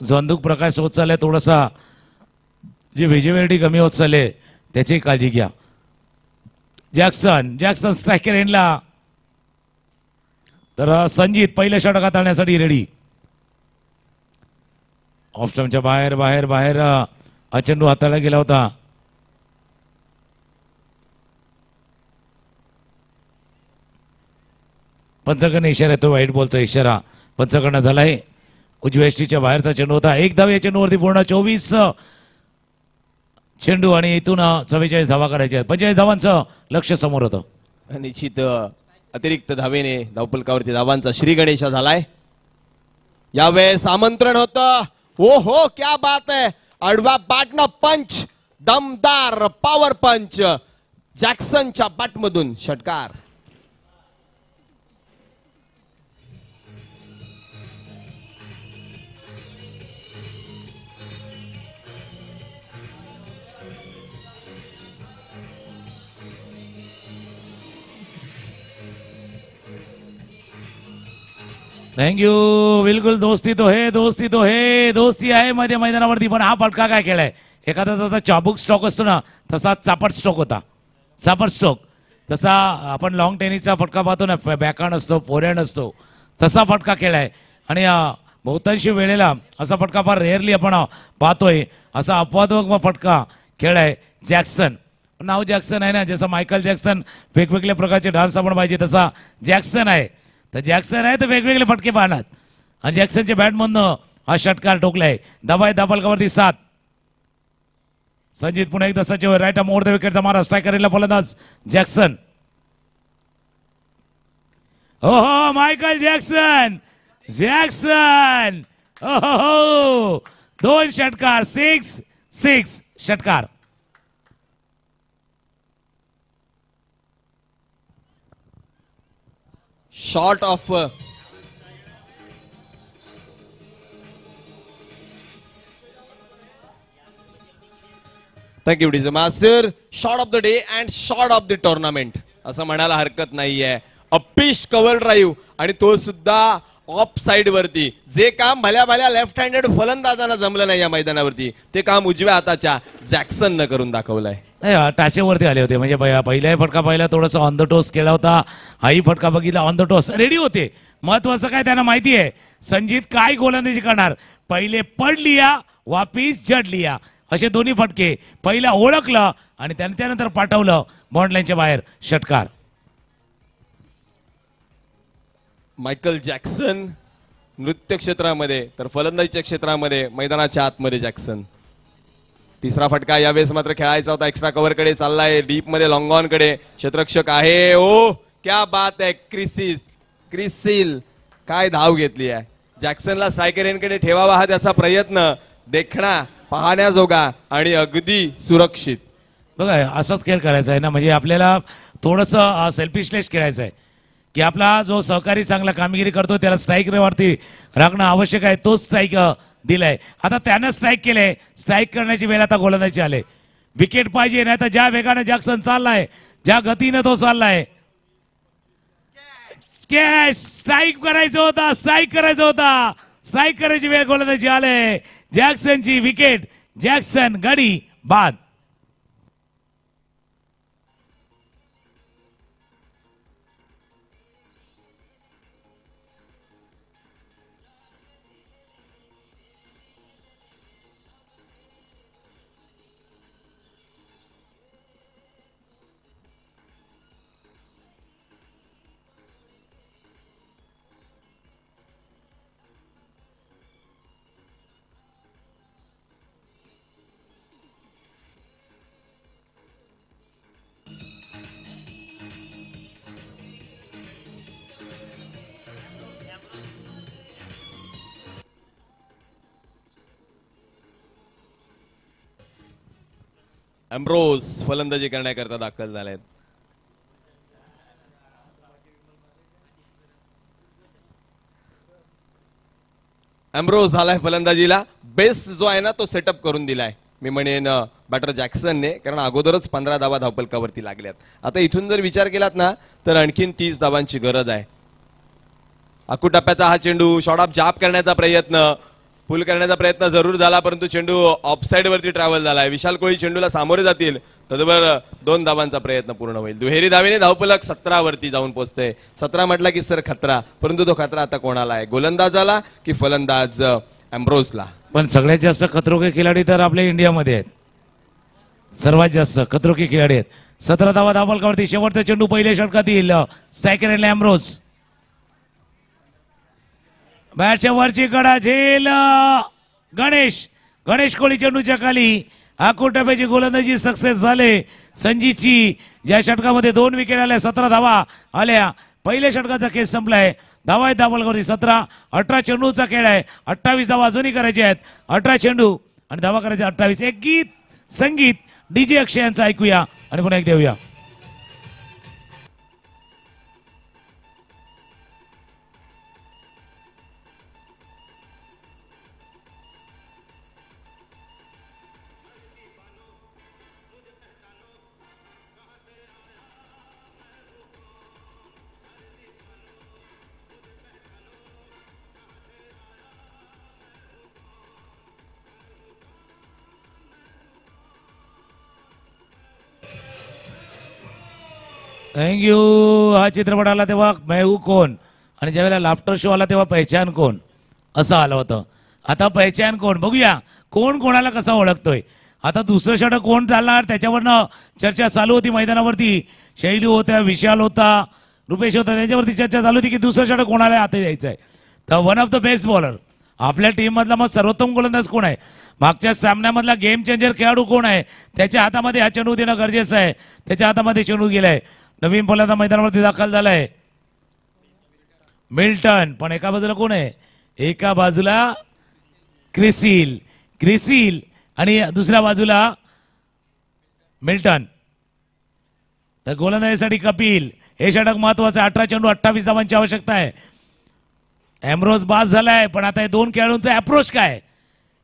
झोंदूक प्रकाश होत चालले, थोडासा जी व्हिजिबिलिटी कमी होत चालले त्याची काळजी घ्या. जॅक्सन स्ट्रायकर एंडला, तर संजित पहिल्या षटक हाताळण्यासाठी रेडी. ऑफ स्टंपच्या बाहेर हा चेंडू हाताळला गेला होता. पंचकडनं इशारा येतो, व्हाईट बॉलचा इशारा पंचकडनं झालाय. उजव्या एष्टीच्या बाहेरचा चेंडू होता. एक धाव या चेंडूवरती पूर्ण. 24 चेंडू आणि इथून 44 धावा करायच्या. 45 धावांचं लक्ष समोर होतं. निश्चित अतिरिक्त धावेने धावफलकावरती धावांचा श्री गणेशा झालाय. यावेळेस आमंत्रण होतं. ओ हो क्या बात है. आडवा बॅटनं पंच, दमदार पॉवर पंच जॅक्सनच्या बॅटमधून षटकार. थँक्यू. बिलकुल दोस्ती तो है, दोस्ती आहे मध्ये मैदानावरती. पण हा फटका काय खेळाय, एखादा जसा चाबूक स्ट्रोक असतो ना तसा चापट स्ट्रोक होता. चापट स्ट्रोक तसा आपण लॉंग टेनिसचा फटका पाहतो ना, बॅकहँड असतो, फोरहँड असतो, तसा फटका खेळाय. आणि बहुतांशी वेळेला असा फटका फार रेअरली आपण पाहतोय. असा अपवादात्मक फटका खेळाय जॅक्सन. नाव जॅक्सन आहे ना, जसं मायकल जॅक्सन वेगवेगळ्या प्रकारचे डान्स आपण पाहिजे तसा जॅक्सन आहे. तर जॅक्सन आहे तर वेगवेगळे फटके पाहणार. आणि जॅक्सनच्या बॅटमधनं हा षटकार ठोकलाय. दबाय दाबलकावरती 7. संजित पुन्हा एकदा सचिव राईट मोर द विकेटचा मारा. स्ट्रायकरला फलंदाज जॅक्सन. हो मायकल जॅक्सन. हो 2 षटकार. 6 षटकार. Short of thank you DJ master. Short of the day and short of the tournament असं म्हणायला हरकत नाहीये. अपिश कव्हर ड्राईव्ह आणि तो सुद्धा ऑफ साइड वरती. जे काम भल्या लेफ्ट हँडेड फलंदाजांना जमलं नाही या मैदानावरती, ते काम उजव्या हाताच्या जॅक्सननं करून दाखवलंय. टाचेवरती आले होते. म्हणजे पहिला फटका पाहिला थोडासा ऑन द टोस केला होता. हाही फटका बघितला ऑन द टोस. रेडी होते. महत्वाचं काय त्यांना माहिती आहे संजित काय गोलंदाजी करणार. पहिले पड लिया वापिस जड लिया असे दोन्ही फटके. पहिला ओळखलं आणि त्यानंतर पाठवलं बॉन्ड लाईनच्या बाहेर. षटकार. मायकल जॅक्सन नृत्य क्षेत्रामध्ये तर फलंदाजीच्या क्षेत्रामध्ये मैदानाच्या आतमध्ये जॅक्सन. तिसरा फटका यावेळेस मात्र खेळायचा होता. एक्स्ट्रा कव्हर कडे चाललाय, डीप मध्ये लॉंग ऑन कडे. क्षेत्ररक्षक आहे. ओ क्या बात आहे. क्रिसिल काय धाव घेतली आहे. जॅक्सनला स्ट्रायकर एंडकडे ठेवावा हा त्याचा प्रयत्न देखणा, पाहण्याजोगा आणि अगदी सुरक्षित. बघा असाच खेळ करायचा आहे ना. म्हणजे आपल्याला थोडंसं सेल्फिशलेस खेळायचं आहे की आपला जो सहकारी चांगला कामगिरी करतो त्याला स्ट्राईक वरती राखणं आवश्यक आहे. तोच स्ट्राईक दिलाय. आता त्यानं स्ट्राईक केलंय. स्ट्राईक करण्याची वेळ आता गोलंदाजी आले. विकेट पाहिजे, नाही तर ज्या वेगाने जॅक्सन चाललाय, ज्या गतीनं तो चाललाय, स्ट्राईक करायचं होता. स्ट्राईक करायची वेळ गोलंदाजी आले. जॅक्सनची विकेट. जॅक्सन गडी बाद. एम्ब्रोज फलंदाजी करण्याकरता दाखल झालेत. एम्ब्रोज झालाय फलंदाजीला. बेस जो आहे ना तो सेटअप करून दिलाय मी म्हणेन बॅटर जॅक्सनने, कारण अगोदरच 15 धावा धावपलकावरती लागल्यात. आता इथून जर विचार केलात ना तर आणखीन 30 धावांची गरज आहे. आकुटप्प्याचा हा चेंडू शॉर्ट ऑफ जाब करण्याचा प्रयत्न, पुल करण्याचा प्रयत्न जरूर झाला, परंतु चेंडू ऑफसाईड वरती ट्रॅव्हल झालाय. विशाल कोळी चेंडूला सामोरे जातील, तदवर 2 धावांचा प्रयत्न पूर्ण होईल. दुहेरी धावेने धावपलक 17 वरती जाऊन पोहोचते. 17 म्हटला की सर खतरा, परंतु तो खतरा आता कोणाला आहे, गोलंदाजाला की फलंदाज एम्ब्रोजला? पण सगळ्यात जास्त खतरोके खिलाडी तर आपल्या इंडियामध्ये आहेत. सर्वात जास्त खतरोके खिलाडी आहेत. 17 धावा धावपलकावरती. शेवटचा चेंडू पहिल्या षटकातील स्ट्रायकर एम्ब्रोज. बॅटच्या वरची कडा झेल गणेश कोळी चेंडूच्या खाली. आकुटप्प्याची गोलंदाजी सक्सेस झाले संजीची. ज्या षटकामध्ये 2 विकेट आल्या, 17 धावा आल्या. पहिल्या षटकाचा केस संपलाय. धावा आहेत धावपलकावरती 17. 18 चेंडूचा खेळ आहे. 28 धावा अजूनही करायचे आहेत. 18 चेंडू आणि धावा करायचे 28. एक गीत संगीत डीजे अक्षय यांचं ऐकूया आणि पुन्हा एक देऊया. थँक्यू. हा चित्रपट आला तेव्हा मैं हूं कौन, आणि ज्यावेळेला लाफ्टर शो आला तेव्हा पहचान कौन असं आलं होतं. आता पहचान कौन बघूया कोण कोणाला कसा ओळखतोय. आता दुसरं षटक कोण चालणार त्याच्यावरनं चर्चा चालू होती मैदानावरती. शैलू होत्या, विशाल होता, रुपेश होता, त्यांच्यावरती चर्चा चालू होती की दुसरं षटक कोणाला हाती द्यायचं आहे. तर one of the best bowler आपल्या टीम मधला मग सर्वोत्तम गोलंदाज कोण आहे, मागच्या सामन्यामधला गेम चेंजर खेळाडू कोण आहे, त्याच्या हातामध्ये हा चेंडू देणं गरजेचं आहे. त्याच्या हातामध्ये चेंडू गेलाय. नवीन फलंदाज मैदानावरती दाखल झालाय मिल्टन. पण एका बाजूला कोण आहे, एका बाजूला क्रिसिल आणि दुसऱ्या बाजूला मिल्टन. तर गोलंदाजीसाठी कपिल. हे षटक महत्वाचं आहे. 18 चेंडू 28 धावांची आवश्यकता आहे. एम्ब्रोज बास झालाय, पण आता हे 2 खेळाडूंचा अप्रोच काय,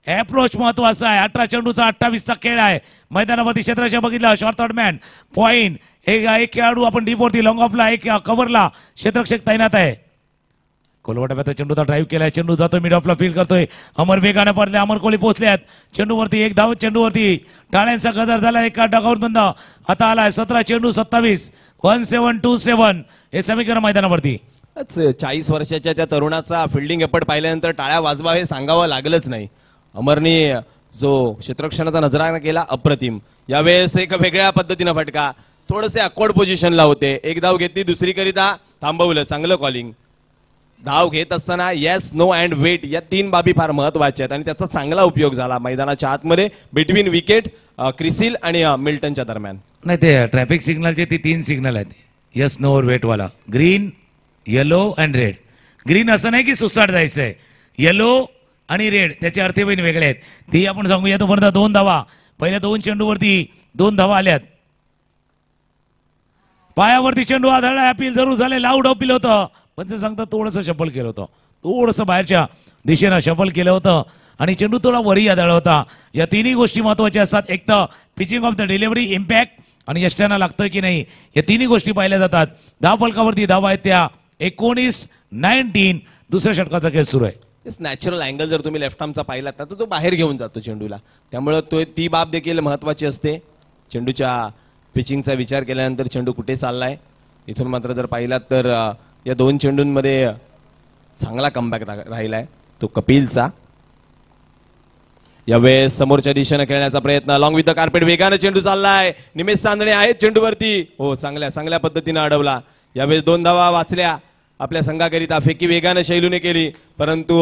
अप्रोच महत्वाचा आहे. 18 चेंडूचा 28चा खेळ आहे. मैदानावरती क्षेत्ररक्षक बघितला, शॉर्ट थर्ड मॅन पॉइंट. एक खेळाडू आपण डीपवरती लॉंग ऑफला, एक कव्हरला क्षेत्ररक्षक तैनात आहे. कोलवटाचा चेंडूचा ड्राईव्ह केलाय. चेंडू जातोय मिड ऑफला फील्ड करतोय. अमर वेगाने परतले. अमर कोहली पोहोचल्यात चेंडूवरती. एक धाव चेंडूवरती टाळ्यांचा गजर झाला. एका डगआउट बंद आता आलाय. 17 चेंडू 27 1727 हे समीकरण मैदानावरती. 40 वर्षाच्या त्या तरुणाचा फिल्डिंग एफर्ट पाहिल्यानंतर टाळ्या वाजवा हे सांगावं लागलंच नाही. अमरने जो क्षेत्ररक्षणाचा नजराणा केला अप्रतिम. यावेळेस एक वेगळ्या पद्धतीनं फटका, थोडेसे अकवर्ड पोझिशनला होते. एक धाव घेतली, दुसरीकरिता थांबवलं. चांगलं कॉलिंग. धाव घेत असताना येस, नो अँड वेट या 3 बाबी फार महत्वाच्या आहेत आणि त्याचा चांगला उपयोग झाला मैदानाच्या आतमध्ये बिटवीन विकेट क्रिसिल आणि मिल्टनच्या दरम्यान. नाही, ते ट्रॅफिक सिग्नलचे ती 3 सिग्नल आहेत. येस, नो और वेट वाला. Green, yellow and red. Green असं नाही की सुसाट जायचंय. येलो आणि रेड त्याचे अर्थ पण वेगळे आहेत. ती आपण सांगूया. तोपर्यंत 2 धावा पहिल्या 2 चेंडूवरती 2 धावा आल्यात. पायावरती चेंडू आदळला. अपील जरूर झाले. लाऊड अपील होतं. पण ते सांगतात थोडंसं शफल केलं होतं, थोडंसं बाहेरच्या दिशेनं शफल केलं होतं आणि चेंडू थोडा वरी आदळला होता. या 3ही गोष्टी महत्वाच्या असतात. एक तर pitching of the delivery, impact आणि यष्ट्यांना लागतोय की नाही या 3ही गोष्टी पाहिल्या जातात. धावफलकावरती धावा आहेत त्या 19-19. दुसऱ्या षटकाचा खेळ सुरू आहे. नॅचरल अँगल जर तुम्ही लेफ्ट आर्मचा पाहिलात ना तर तो बाहेर घेऊन जातो चेंडूला. त्यामुळे ती बाब देखील महत्वाची असते. चेंडूच्या पिचिंगचा विचार केल्यानंतर चेंडू कुठे चाललाय. इथून मात्र जर पाहिलात तर या 2 चेंडूंमध्ये चांगला कमबॅक राहिलाय तो कपिलचा. यावेळेस समोरच्या दिशेने खेळण्याचा प्रयत्न, लॉंग विथ द कार्पेट. वेगाने चेंडू चाललाय. निमेश चांदणे आहेत चेंडूवरती. हो, चांगल्या पद्धतीने अडवला. यावेळेस 2 धावा वाचल्या आपल्या संघाकरिता. फेकी वेगाने शैलूने केली, परंतु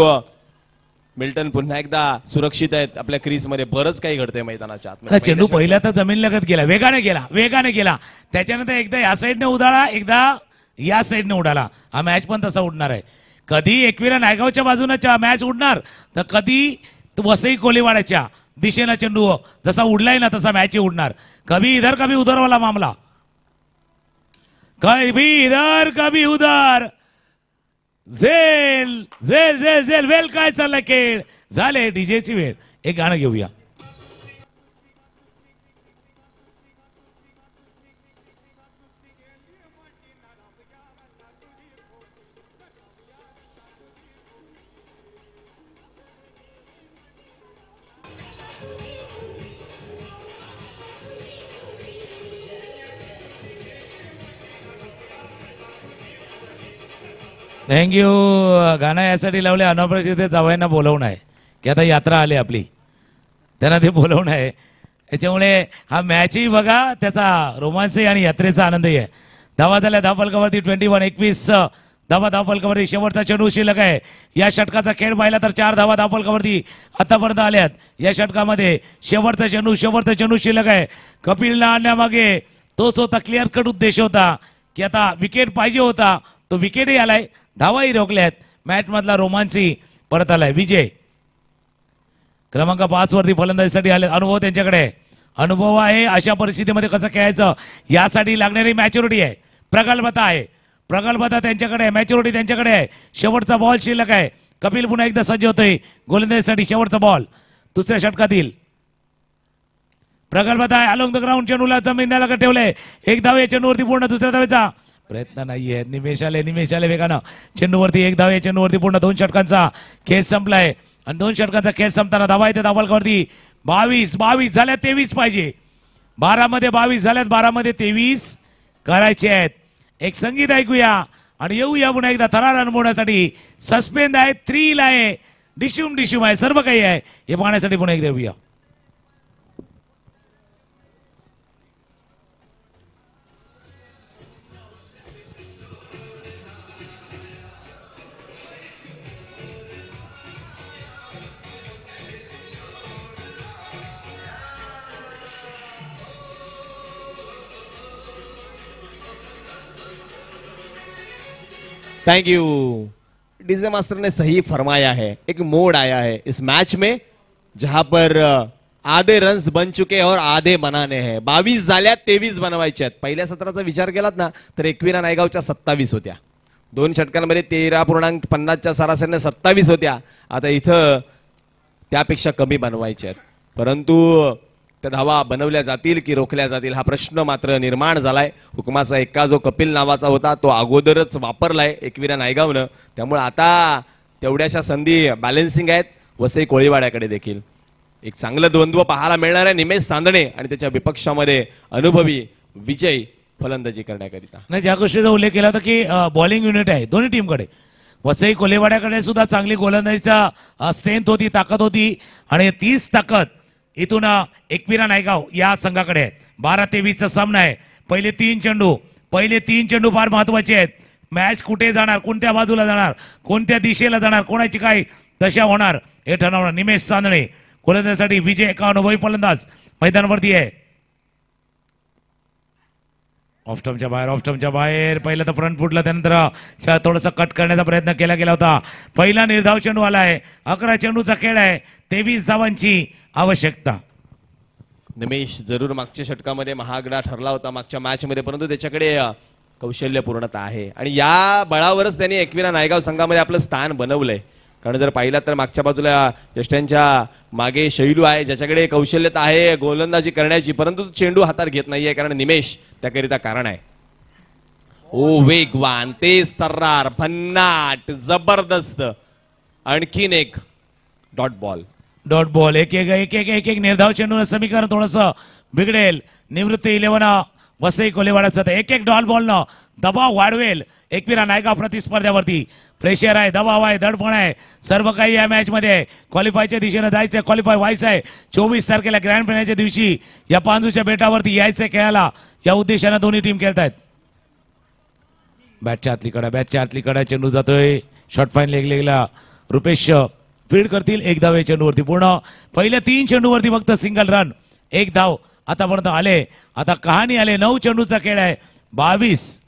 मिल्टन पुन्हा एकदा सुरक्षित आहेत आपल्या क्रीजमध्ये. बरंच काही घडतंय मैदानाच्या आत. चेंडू पहिला तर जमीन लगत गेला. वेगाने गेला. त्याच्यानंतर एकदा या साईडने उडाला, एकदा या साईडने उडाला. हा मॅच पण तसा उडणार आहे. कधी एकविरा नायगावच्या बाजूने मॅच उडणार तर कधी वसई कोलीवाड्याच्या दिशेनं चेंडू जसा उडलाय ना तसा मॅच उडणार. कभी इधर कभी उधर वाला मामला, कभी इधर कभी उधर. झेल झेल झेल झेल वेल काय चाललाय खेळ. झाले डीजेची वेळ. एक गाणं घेऊया. थँक्यू. गाणं यासाठी लावले अनपेक्षित जावयांना बोलवणं आहे की आता यात्रा आली आपली, त्यांना ते बोलवणं आहे. त्याच्यामुळे हा मॅचही बघा, त्याचा रोमांचही आणि यात्रेचा आनंदही आहे. धावा झाल्या धावफलकावरती 21 धावा धावफलकावरती. शेवटचा चेंडू शिल्लक आहे. या षटकाचा खेळ पाहिला तर 4 धावा धावफलकावरती आतापर्यंत आल्यात या षटकामध्ये. शेवटचा चेंडू शिल्लक आहे. कपिलला आणण्यामागे तोच होता, क्लिअर कट उद्देश होता की आता विकेट पाहिजे होता, तो विकेटही आलाय, धावाही रोखल्यात. मॅच मधला रोमांचही परत आलाय. विजय क्रमांक 5 वरती फलंदाजीसाठी आले. अनुभव त्यांच्याकडे अनुभव आहे. अशा परिस्थितीमध्ये कसं खेळायचं यासाठी लागणारी मॅच्युरिटी आहे, प्रगल्भता आहे. प्रगल्भता त्यांच्याकडे आहे, मॅच्युरिटी त्यांच्याकडे आहे. शेवटचा बॉल शिल्लक आहे. कपिल पुन्हा एकदा सज्ज होतोय गोलंदाजीसाठी. शेवटचा बॉल दुसऱ्या षटकातील. प्रगल्भता आहे. अलोंग द ग्राउंड चेंडूला जमीन ठेवलंय. एक धाव या चेंडूवरती पूर्ण. दुसऱ्या धावेचा प्रयत्न नाहीये. निमेश आले वेगानं चेंडूवरती. एक धाव या चेंडूवरती पूर्ण. 2 षटकांचा खेळ संपलाय आणि 2 षटकांचा खेळ संपताना धावा येते धावफलकावरती 22 झाल्या. 23 पाहिजे. 12 मध्ये 22 झाल्यात. 12 मध्ये 23 करायचे आहेत. एक संगीत ऐकूया आणि येऊया पुन्हा एकदा थरार अनुभवण्यासाठी. सस्पेंड आहे, थ्रिल आहे, डिशूम आहे, सर्व काही आहे. हे पाहण्यासाठी पुन्हा एकदा येऊया. Thank you. डीजे मास्टर ने सही फरमाया है. एक मोड आया है इस मैच में जहां पर आधे रन्स बन चुके हैं और आधे बनाने हैं. 22 झाल्यात, 23 बनवायचे आहेत. पहिल्या सत्राचा विचार केलात ना तर एकविरा नायगावच्या 27 होत्या. 2 षटकांमध्ये 13.50च्या सरासरीने 27 होत्या. आता इथं त्यापेक्षा कमी बनवायचे आहेत. परंतु त्या धावा बनवल्या जातील की रोखल्या जातील हा प्रश्न मात्र निर्माण झालाय. हुकमाचा एक्का जो कपिल नावाचा होता तो अगोदरच वापरलाय एकविरा नायगावनं. त्यामुळे आता तेवढ्याशा संधी बॅलन्सिंग आहेत वसई कोळीवाड्याकडे देखील. एक चांगलं द्वंद्व पाहायला मिळणार आहे. निमेश सांदणे आणि त्याच्या विपक्षामध्ये अनुभवी विजय फलंदाजी करण्याकरिता. नाही, ज्या गोष्टीचा उल्लेख केला होता की बॉलिंग युनिट आहे दोन्ही टीमकडे. वसई कोलेवाड्याकडे सुद्धा चांगली गोलंदाजीचा स्ट्रेंथ होती, ताकद होती आणि 30 ताकद इथून एकविरा नायगाव या संघाकडे आहे. 12-23चा सामना आहे. पहिले 3 चेंडू फार महत्वाचे आहेत. मॅच कुठे जाणार, कोणत्या बाजूला जाणार, कोणत्या दिशेला जाणार, कोणाची काय दशा होणार हे ठरवणार. निमेश सांदणे गोलंदाजीसाठी. विजय एका अनुभवी फलंदाज मैदानावरती आहे. ऑफस्टमच्या बाहेर पहिलं तर फ्रंट फुटला, त्यानंतर थोडंसं कट करण्याचा प्रयत्न केला गेला होता. पहिला निर्धाव चेंडू आला आहे. 11 चेंडूचा खेळ आहे. 23 धावांची आवश्यकता. निमेश जरूर मागच्या षटकामध्ये महागडा ठरला होता मागच्या मॅच मध्ये, परंतु त्याच्याकडे कौशल्यपूर्णता आहे आणि या बळावरच त्यांनी एकविरा नायगाव संघामध्ये आपलं स्थान बनवलंय. कारण जर पाहिलं तर मागच्या बाजूला ज्येष्ठांच्या मागे शैलू आहे ज्याच्याकडे कौशल्यता आहे गोलंदाजी करण्याची, परंतु चेंडू हातात घेत नाहीये कारण निमेश त्याकरिता कारण आहे. ओ वेगवान, तेज तर्रार, भन्नाट, जबरदस्त. आणखीन एक डॉट बॉल. एक निर्धाव चेंडू समीकरण थोडंसं बिघडेल. निवृत्ती 11 वसई कोलेवाड्याचं. एक डॉट बॉलनं दबाव वाढवेल एकविरा नायगाव प्रतिस्पर्ध्यावरती. प्रेशर आहे, दबाव आहे, दडपण आहे, सर्व काही या मॅच मध्ये. क्वालिफायच्या दिशेने जायचंय, क्वालिफाय व्हायचं आहे. 24 तारखेला ग्रँड फिनालच्या दिवशी या पांजूच्या बेटावरती यायचंय खेळायला. या उद्देशाने दोन्ही टीम खेळतायत. बॅटच्या आतली कडा चेंडू जातोय शॉर्ट फाईन लेगला. रुपेश फील्ड करतील. 1 धाव या चेंडूवरती पूर्ण. पहिल्या 3 चेंडूवरती फक्त सिंगल रन, 1 धाव आतापर्यंत आले. आता कहाणी आले. 9 चेंडूचा खेळ आहे. 22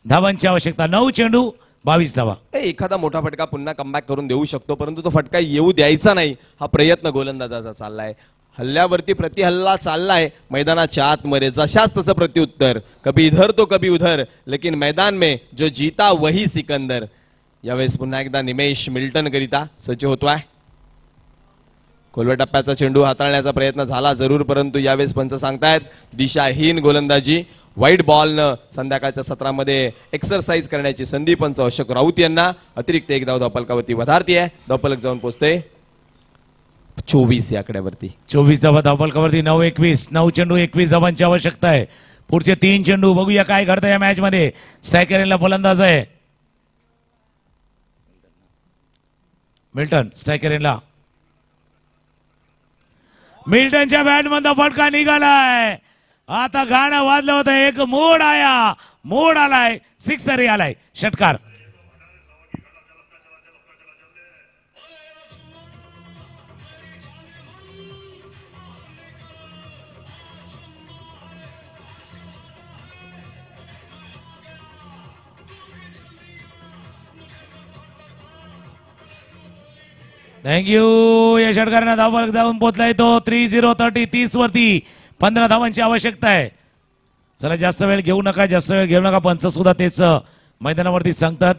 धावांची आवश्यकता. 9 चेंडू 22 धावा. एखादा मोठा फटका पुन्हा कमबॅक करून देऊ शकतो, परंतु तो फटका येऊ द्यायचा नाही हा प्रयत्न गोलंदाजाचा चाललाय. हल्ल्यावरती प्रतिहल्ला चाललाय मैदानाच्या आतमध्ये, जशाच तसं प्रत्युत्तर, कभी इधर तो कभी उधर, लेकिन मैदान में जो जीता वही सिकंदर. यावेळेस पुन्हा एकदा निमेश मिल्टन करिता सज्ज होतोय. खोलव्या टप्प्याचा चेंडू हाताळण्याचा प्रयत्न झाला जरूर, परंतु यावेळेस पंच सांगतायत दिशाहीन गोलंदाजी. वाईट बॉलनं संध्याकाळच्या सत्रामध्ये एक्सरसाइज करण्याची संधी पंच अशोक राऊत यांना अतिरिक्त एक धाव धावफलकावरती वधारती आहे. धावफलक जाऊन पोहोचते 24 या आकड्यावरती. 24 धावा धावफलकावरती. 9-21, 9 चेंडू 21 धावांची आवश्यकता आहे. पुढचे 3 चेंडू बघूया काय घडतं या मॅच मध्ये. स्ट्रायकरला फलंदाज आहे मिल्टन. स्ट्रायकरला मिल्टनच्या बॅटमधून फटका निघालाय. आता गाणं वाजलं होतं, एक मोड आलाय, सिक्सर आलाय, षटकार. थँक्यू. या षटकारांना धावफलक जाऊन पोहोचलाय तो 3-0, 30 वरती. 15 धावांची आवश्यकता आहे. चला जास्त वेळ घेऊ नका, पंच सुद्धा तेच मैदानावरती सांगतात.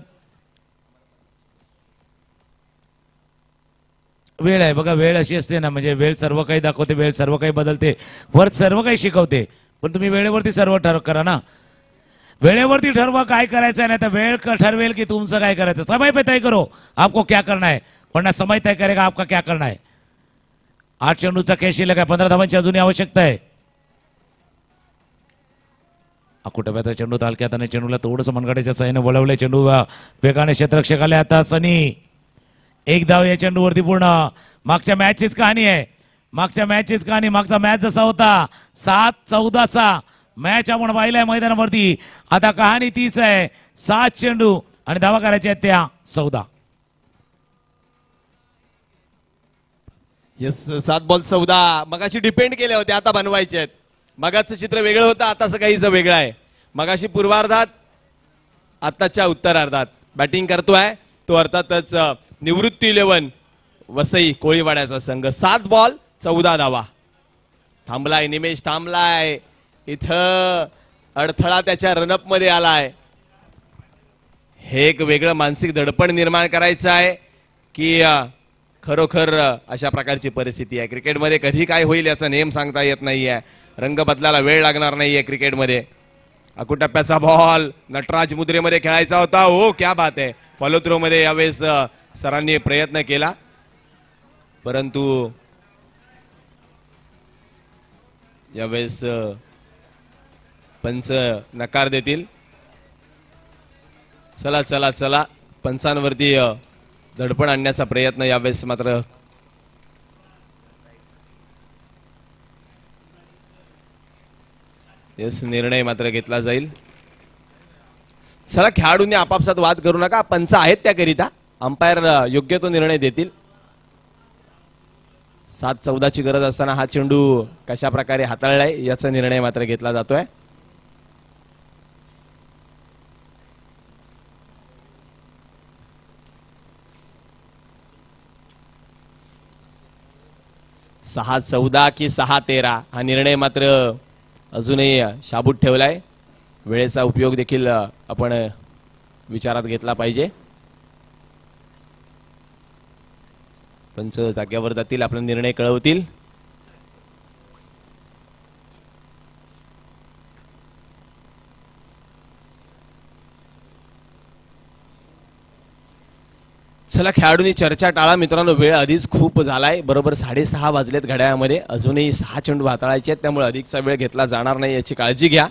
वेळ आहे बघा, वेळ अशी असते ना, म्हणजे वेळ सर्व काही दाखवते, वेळ सर्व काही बदलते, वर सर्व काही शिकवते, पण तुम्ही वेळेवरती सर्व करा ना. वेळेवरती ठरवा काय करायचं आहे, नाही तर वेळ ठरवेल की तुमचं काय करायचं. समय पे तय करो आपको क्या करना है, वरना समय तय करेगा आपका क्या करना है. 8 चेंडूचा कॅश शिल्लक आहे. 15 धावांची अजूनही आवश्यकता आहे. अकुटब्याचा चेंडू तालक्यात आणि चेंडूला थोडंसं मनगटाच्या साह्याने वळवलंय. चेंडू वेगाने क्षेत्ररक्षक आले. आता सनी 1 धाव या चेंडूवरती पूर्ण. मागच्या मॅचचीच कहाणी आहे, मागचा मॅच जसा होता 7-14चा मॅच आपण पाहिलाय मैदानावरती. आता कहाणी तीच आहे. 7 चेंडू आणि धावा करायच्या आहेत त्या 14. येस, 7 बॉल 14 मगाशी डिपेंड केले होते, आता बनवायचे आहेत. मगाचं चित्र वेगळं होतं, आताचं काहीच वेगळं आहे. मगाशी पूर्वार्धात, आताच्या उत्तरार्धात बॅटिंग करतोय तो अर्थातच निवृत्ती 11 वसई कोळीवाड्याचा संघ. 7 बॉल 14 धावा. थांबलाय निमेश, थांबलाय. इथं अडथळा त्याच्या रनअप मध्ये आलाय. हे एक वेगळं मानसिक दडपण निर्माण करायचं आहे की खरोखर अशा प्रकारची परिस्थिती आहे. क्रिकेटमध्ये कधी काय होईल याचा नेम सांगता येत नाहीये. रंग बदलायला वेळ लागणार नाहीये क्रिकेटमध्ये. अकुटप्प्याचा बॉल नटराज मुद्रेमध्ये खेळायचा होता. ओ क्या बात आहे. फॉलो थ्रो मध्ये यावेळेस सरांनी प्रयत्न केला, परंतु यावेळेस पंच नकार देतील. चला चला चला, पंचांवरती दडपण आणण्याचा प्रयत्न यावेळेस मात्र निर्णय मात्र घेतला जाईल. चला, खेळाडूंनी आपापसात वाद करू नका, पंच आहेत त्याकरिता. अंपायर योग्य तो निर्णय देतील. 7-14 ची गरज असताना हा चेंडू कशा प्रकारे हाताळलाय याचा निर्णय मात्र घेतला जातोय. सहा 14 की 6-13 हा निर्णय मात्र अजूनही शाबूत ठेवलाय. वेळेचा उपयोग देखील आपण विचारात घेतला पाहिजे. पंच जाग्यावर जातील, आपला निर्णय कळवतील. चला, खेळाडूंनी चर्चा टाळा मित्रांनो, वेळ आधीच खूप झालाय. बरोबर 6:30 वाजलेत घड्याळामध्ये. अजूनही 6 चेंडू हाताळायचे आहेत, त्यामुळे अधिकचा वेळ घेतला जाणार नाही याची काळजी घ्या.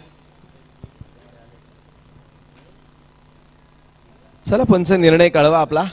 चला, पंच निर्णय कळवा आपला.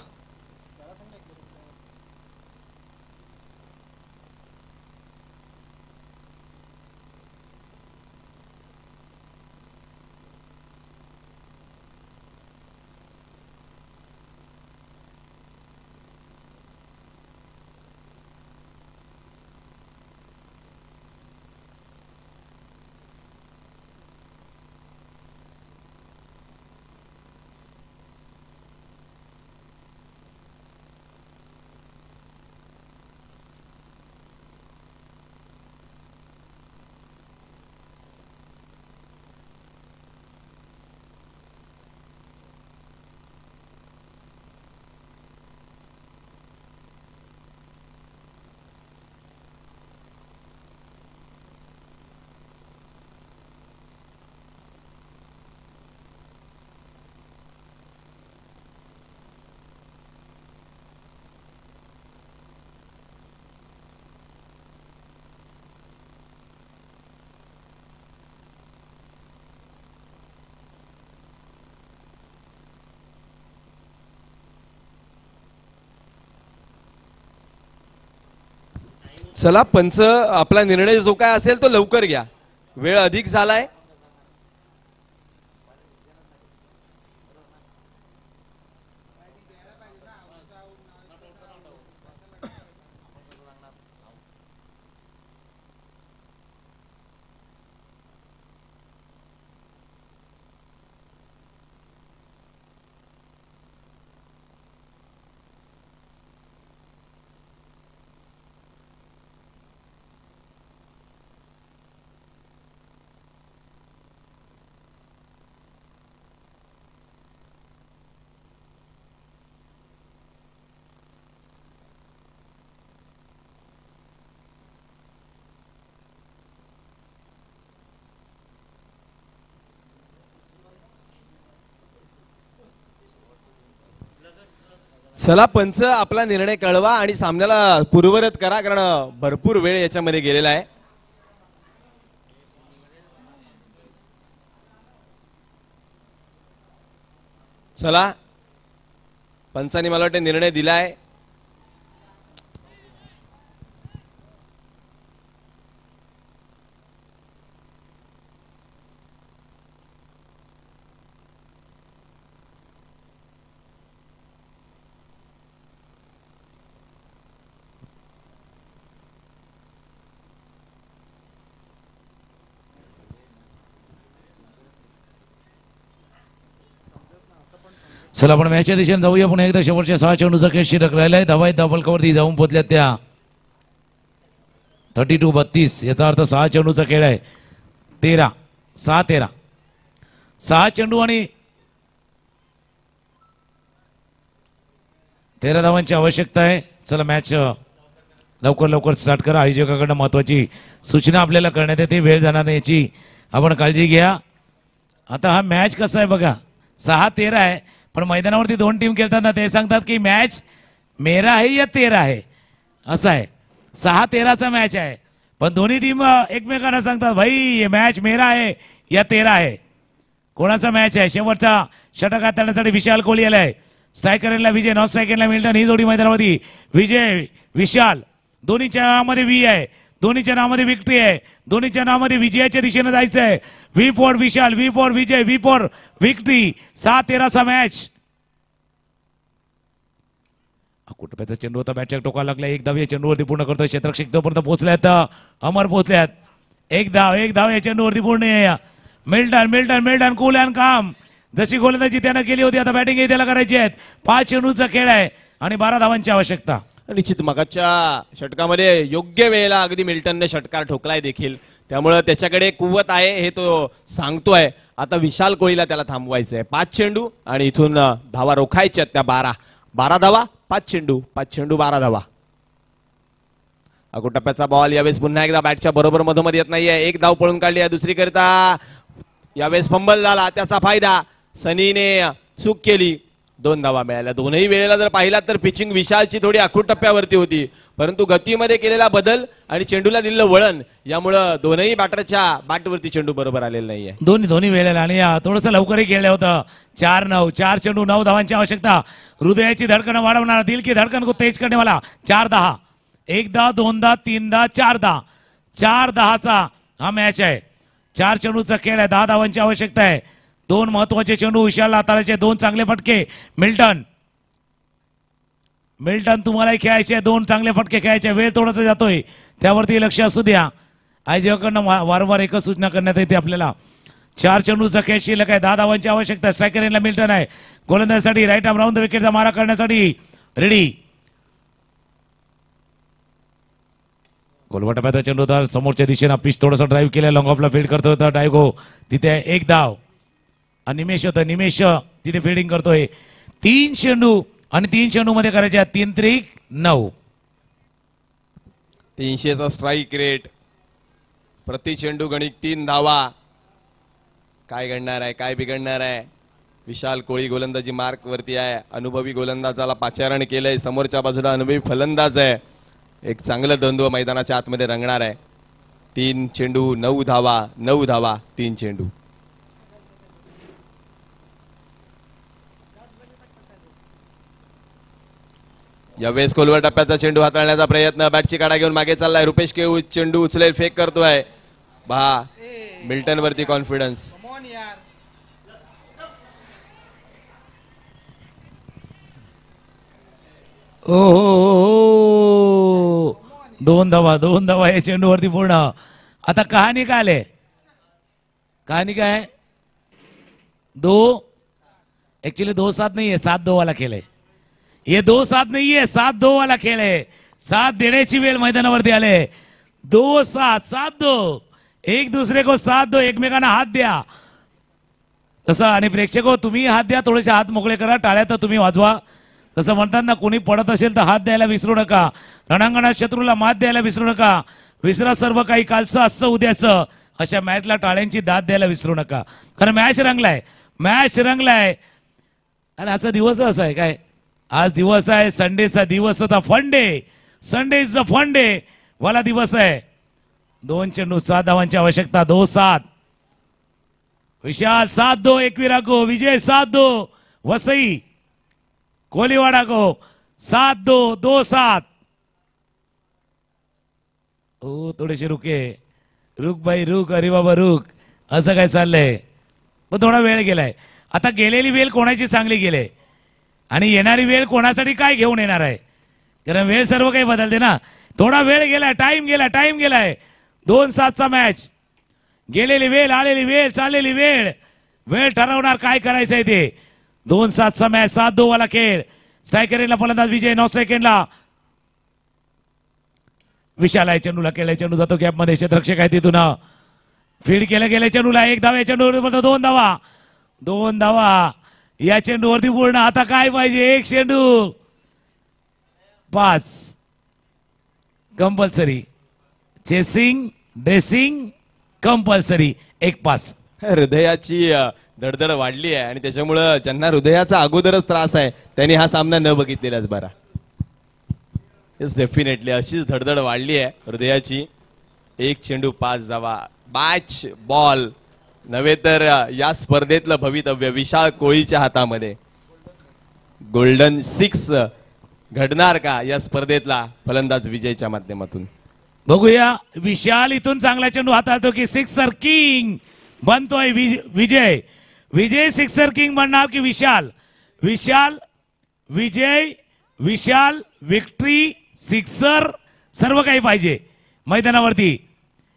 चला पंच आपला निर्णय जो काय असेल तो लवकर घ्या, वेळ अधिक झालाय. चला पंच आपला निर्णय कळवा आणि सामन्याला पूर्वरत करा, कारण भरपूर वेळ याच्यामध्ये गेलेला आहे. चला पंचांनी मला वाटतं निर्णय दिलाय. चला आपण मॅचच्या दिशेने जाऊया. पुन्हा एकदा शेवटच्या 6 चेंडूचा खेळ शिल्लक राहिलाय. धावा धावफलकावरती जाऊन पोहोचल्यात त्या 32-32. याचा अर्थ 6 चेंडूचा खेळ आहे. 13 6 चेंडू आणि 13 धावांची आवश्यकता आहे. चला मॅच लवकर स्टार्ट करा. आयोजकाकडनं महत्वाची सूचना आपल्याला करण्यात येते, वेळ जाणार नाही याची आपण काळजी घ्या. आता हा मॅच कसा आहे बघा, 6-13 आहे, पण मैदानावरती 2 टीम खेळताना ते सांगतात की मॅच मेरा आहे या तेरा आहे, असं आहे. 6-13चा मॅच आहे, पण दोन्ही टीम एकमेकांना सांगतात भाई ये मॅच मेरा आहे या तेरा आहे. कोणाचा मॅच आहे? शेवटचा षटक हाताळण्यासाठी विशाल कोहली आलाय. स्ट्रायकरला विजय, नॉन स्ट्रायकरला मिल्टन. ही जोडी मैदानावरती विजय विशाल, दोन्हीच्या नावामध्ये वी आहे, दोन्हीच्या नावामध्ये विक्ट्री आहे, दोन्हीच्या नावामध्ये विजयाच्या दिशेने जायचं आहे. V for Vishal, V for Vijay, V for victory. 6-13चा मॅच. कुटुंबाचा चेंडू होता, बॅटच्या टोकाला लागला. एक धाव या चेंडूवरती पूर्ण करतोय क्षेत्ररक्षक. तोपर्यंत पोहोचल्यात अमर, पोहोचल्यात. एक धाव या चेंडूवरती पूर्ण. मिल्टन कूल अँड काम. जशी गोलंदाजी त्यानं केली होती, आता बॅटिंग त्याला करायची आहे. 5 चेंडूचा खेळ आहे आणि 12 धावांची आवश्यकता. निश्चित मगाच्या षटकामध्ये योग्य वेळेला अगदी मिल्टनने षटकार ठोकलाय देखील, त्यामुळे त्याच्याकडे कुवत आहे हे तो सांगतोय. आता विशाल कोहलीला त्याला थांबवायचंय. 5 चेंडू आणि इथून धावा रोखायच्यात त्या 12 धावा. 5 चेंडू 12 धावा. अगोटप्प्याचा बॉल यावेळेस पुन्हा एकदा बॅटच्या बरोबर मधोमध येत नाहीये. एक धाव पळून काढली आहे. दुसरी करता यावेळेस फंबल झाला, त्याचा फायदा. सनीने चूक केली. 2 धावा मिळाल्या. दोनही वेळेला जर पाहिला तर पिचिंग विशालची थोडी आखूड टप्प्यावरती होती, परंतु गतीमध्ये केलेला बदल आणि चेंडूला दिलेलं वळण यामुळं दोनही बॅटरच्या बॅटवरती चेंडू बरोबर आलेला नाहीये. दोन्ही वेळेला आणि थोडंसं लवकरही खेळलं होतं. 4-9 4 चेंडू 9 धावांची आवश्यकता. हृदयाची धडकन वाढवणारा, दिल की धडकन को तेज करने वाला. 4-10. 1 10 2 10 3 10 4 10. 4-10चा हा मॅच आहे. 4 चेंडूचा खेळ आहे. 10 धावांची आवश्यकता आहे. 2 महत्वाचे चेंडू विशालला हाताळायचे. 2 चांगले फटके. मिल्टन तुम्हालाही खेळायचे. 2 चांगले फटके खेळायचे. वेळ थोडासा जातोय, त्यावरती लक्ष असू द्या. आयोजकांकडनं वारंवार एकच सूचना करण्यात येते आपल्याला. 4 चेंडूचा खेळ शिल्लक आहे. 10 धावांची आवश्यकता. स्ट्रायकरला मिल्टन आहे. गोलंदाजीसाठी राईट आर्म राऊंड द विकेटचा मारा करण्यासाठी रेडी. गोलवटाचा चेंडू होता. समोरच्या दिशेनं पिच थोडंसं ड्राईव्ह केलं. लॉंग ऑफला फील्ड करतो होता डायगो. तिथे 1 धाव. निमेश होता. निमेश तिथे फिल्डिंग करतोय. 3 चेंडू आणि 3 चेंडू मध्ये करायचे 3 त्रिक 9. 300चा स्ट्राईक रेट. प्रति चेंडू गणित 3 धावा. काय घडणार आहे, काय बिघडणार आहे? विशाल कोहली गोलंदाजी मार्क वरती आहे. अनुभवी गोलंदाजाला पाचारण केलंय. समोरच्या बाजूला अनुभवी फलंदाज आहे. एक चांगलं द्वंद्व मैदानाच्या आतमध्ये रंगणार आहे. 3 चेंडू 9 धावा. 9 धावा 3 चेंडू. यावेळेस खोलवर टप्प्याचा चेंडू हाताळण्याचा प्रयत्न, बॅटची काढा घेऊन मागे चाललाय रुपेश के चेंडू उचलेल, फेक करतोय पहा मिल्टन वरती कॉन्फिडन्स. ओ दोन धावा या चेंडूवरती पूर्ण. आता कहाणी काय आले, कहाणी काय एक्चुअली 2-7 नहीं है, 7-2 वाला खेळ आहे. ये 2-7 नहीं है, 7-2 वाला खेळ आहे. साथ देण्याची वेळ मैदानावरती आले. 2-7 7-2 एक दूसरे को साथ दो, एकमेकांना हात द्या तसं. आणि प्रेक्षक हो तुम्ही हात द्या, थोडेसे हात मोकळे करा, टाळ्या तर तुम्ही वाजवा. तसं म्हणतात ना, कोणी पडत असेल तर हात द्यायला विसरू नका. रणांगणात शत्रूला मात द्यायला विसरू नका. विसरा सर्व काही कालचं असं उद्याचं. अशा मॅचला टाळ्यांची दाद द्यायला विसरू नका, कारण मॅच रंगलाय, मॅच रंगलाय. आणि आजचा दिवस असा आहे काय, आज दिवस आहे संडेचा दिवस होता, fun day, Sunday is the fun day वाला दिवस आहे. 2 चेंडू 7 धावांची आवश्यकता. 2-7 विशाल 7-2 एकविरा को, विजय 7-2 वसई कोलीवाडा को 7-2 2-7. ओ थोडेसे रुक भाई रुक, अरे बाबा रुक, असं काय चाललंय. पण थोडा वेळ गेलाय. आता गेलेली वेळ कोणाची चांगली गेले आणि येणारी वेळ कोणासाठी काय घेऊन येणार आहे, कारण वेळ सर्व काही बदलते ना. थोडा वेळ गेलाय, टाइम गेलाय. 2-7चा मॅच, गेलेली वेळ, आलेली वेळ, चाललेली वेळ, वेळ ठरवणार काय करायचंय ते. 2-7चा मॅच, 7-2 वाला खेळ. स्ट्रायकरला फलंदाज विजय, 9 सेकंडला विशाल आहे चेंडूला, केलाय चेंडू जातो गॅप मध्ये, क्षेत्ररक्षक आहे तिथून फील्ड केलं गेलं चेंडूला. 1 धाव या चेंडूवर, 2 धावा या चेंडूवरती पूर्ण. आता काय पाहिजे, 1 चेंडू 5 compulsory, chasing dressing compulsory, 1 pass. हृदयाची धडधड वाढली आहे आणि त्याच्यामुळं ज्यांना हृदयाचा अगोदरच त्रास आहे त्यांनी हा सामना न बघितलेलाच बरा. येस डेफिनेटली अशीच धडधड वाढली आहे हृदयाची. 1 चेंडू 5 धावा, मॅच बॉल नव्हे तर या स्पर्धेतलं भवितव्य विशाल कोळीच्या हातामध्ये. गोल्डन 6 घडणार का या स्पर्धेतला फलंदाज विजयच्या माध्यमातून. बघूया. विशाल इथून चांगला चेंडू हाताळतो की सिक्सर किंग बनतोय विजय. विजय सिक्सर किंग बनणार की विशाल. विशाल विजय, विशाल विक्ट्री, सिक्सर सर्व काही पाहिजे मैदानावरती.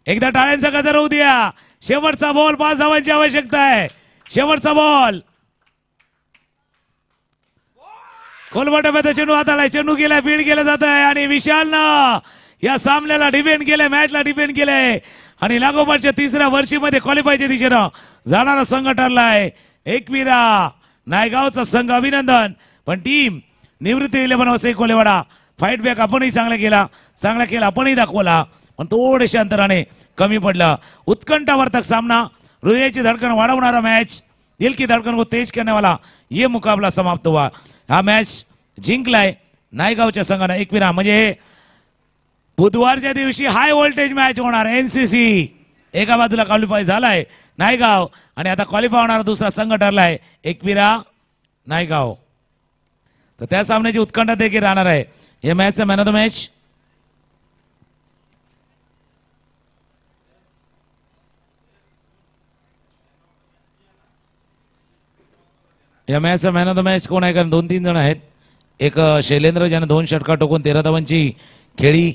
एकदा टाळ्यांचा गजर होऊ द्या. शेवटचा बॉल, 5 धावांची आवश्यकता आहे. शेवटचा बॉल, कोलवाटामध्ये चेंडू हाताळलाय, चेंडू गेलाय, फील्ड केलं जात आहे आणि विशालनं या सामन्याला डिफेंड केलंय, मॅचला डिफेंड केलंय आणि लागोपाठच्या 3ऱ्या वर्षीमध्ये क्वालिफायच्या दिशेनं जाणारा संघ ठरलाय एकविरा नायगावचा संघ. अभिनंदन. पण टीम निवृत्ती 11 वसई कोलेवाडा फाईट बॅक आपणही चांगला केला आपणही दाखवला, पण थोडेशा अंतराने कमी पडला. उत्कंठावर्धक सामना, हृदयाची धडकन वाढवणारा मॅच, दिल की धड़कन को तेज करने वाला ये मुकाबला समाप्त हुआ. हा मॅच जिंकलाय नायगावच्या संघानं एकविरा. म्हणजे बुधवारच्या दिवशी हाय व्होल्टेज मॅच होणार. एनसीसी एका बाजूला क्वालिफाय झालाय नायगाव आणि आता क्वालिफाय होणारा दुसरा संघ ठरलाय एकविरा नायगाव. तर त्या सामन्याची उत्कंठा देखील राहणार आहे. या मॅचचा man of the match man of the match कोण आहे, कारण 2-3 जण आहेत. एक शैलेंद्र ज्याने 2 षटकार ठोकून 13 धावांची खेळी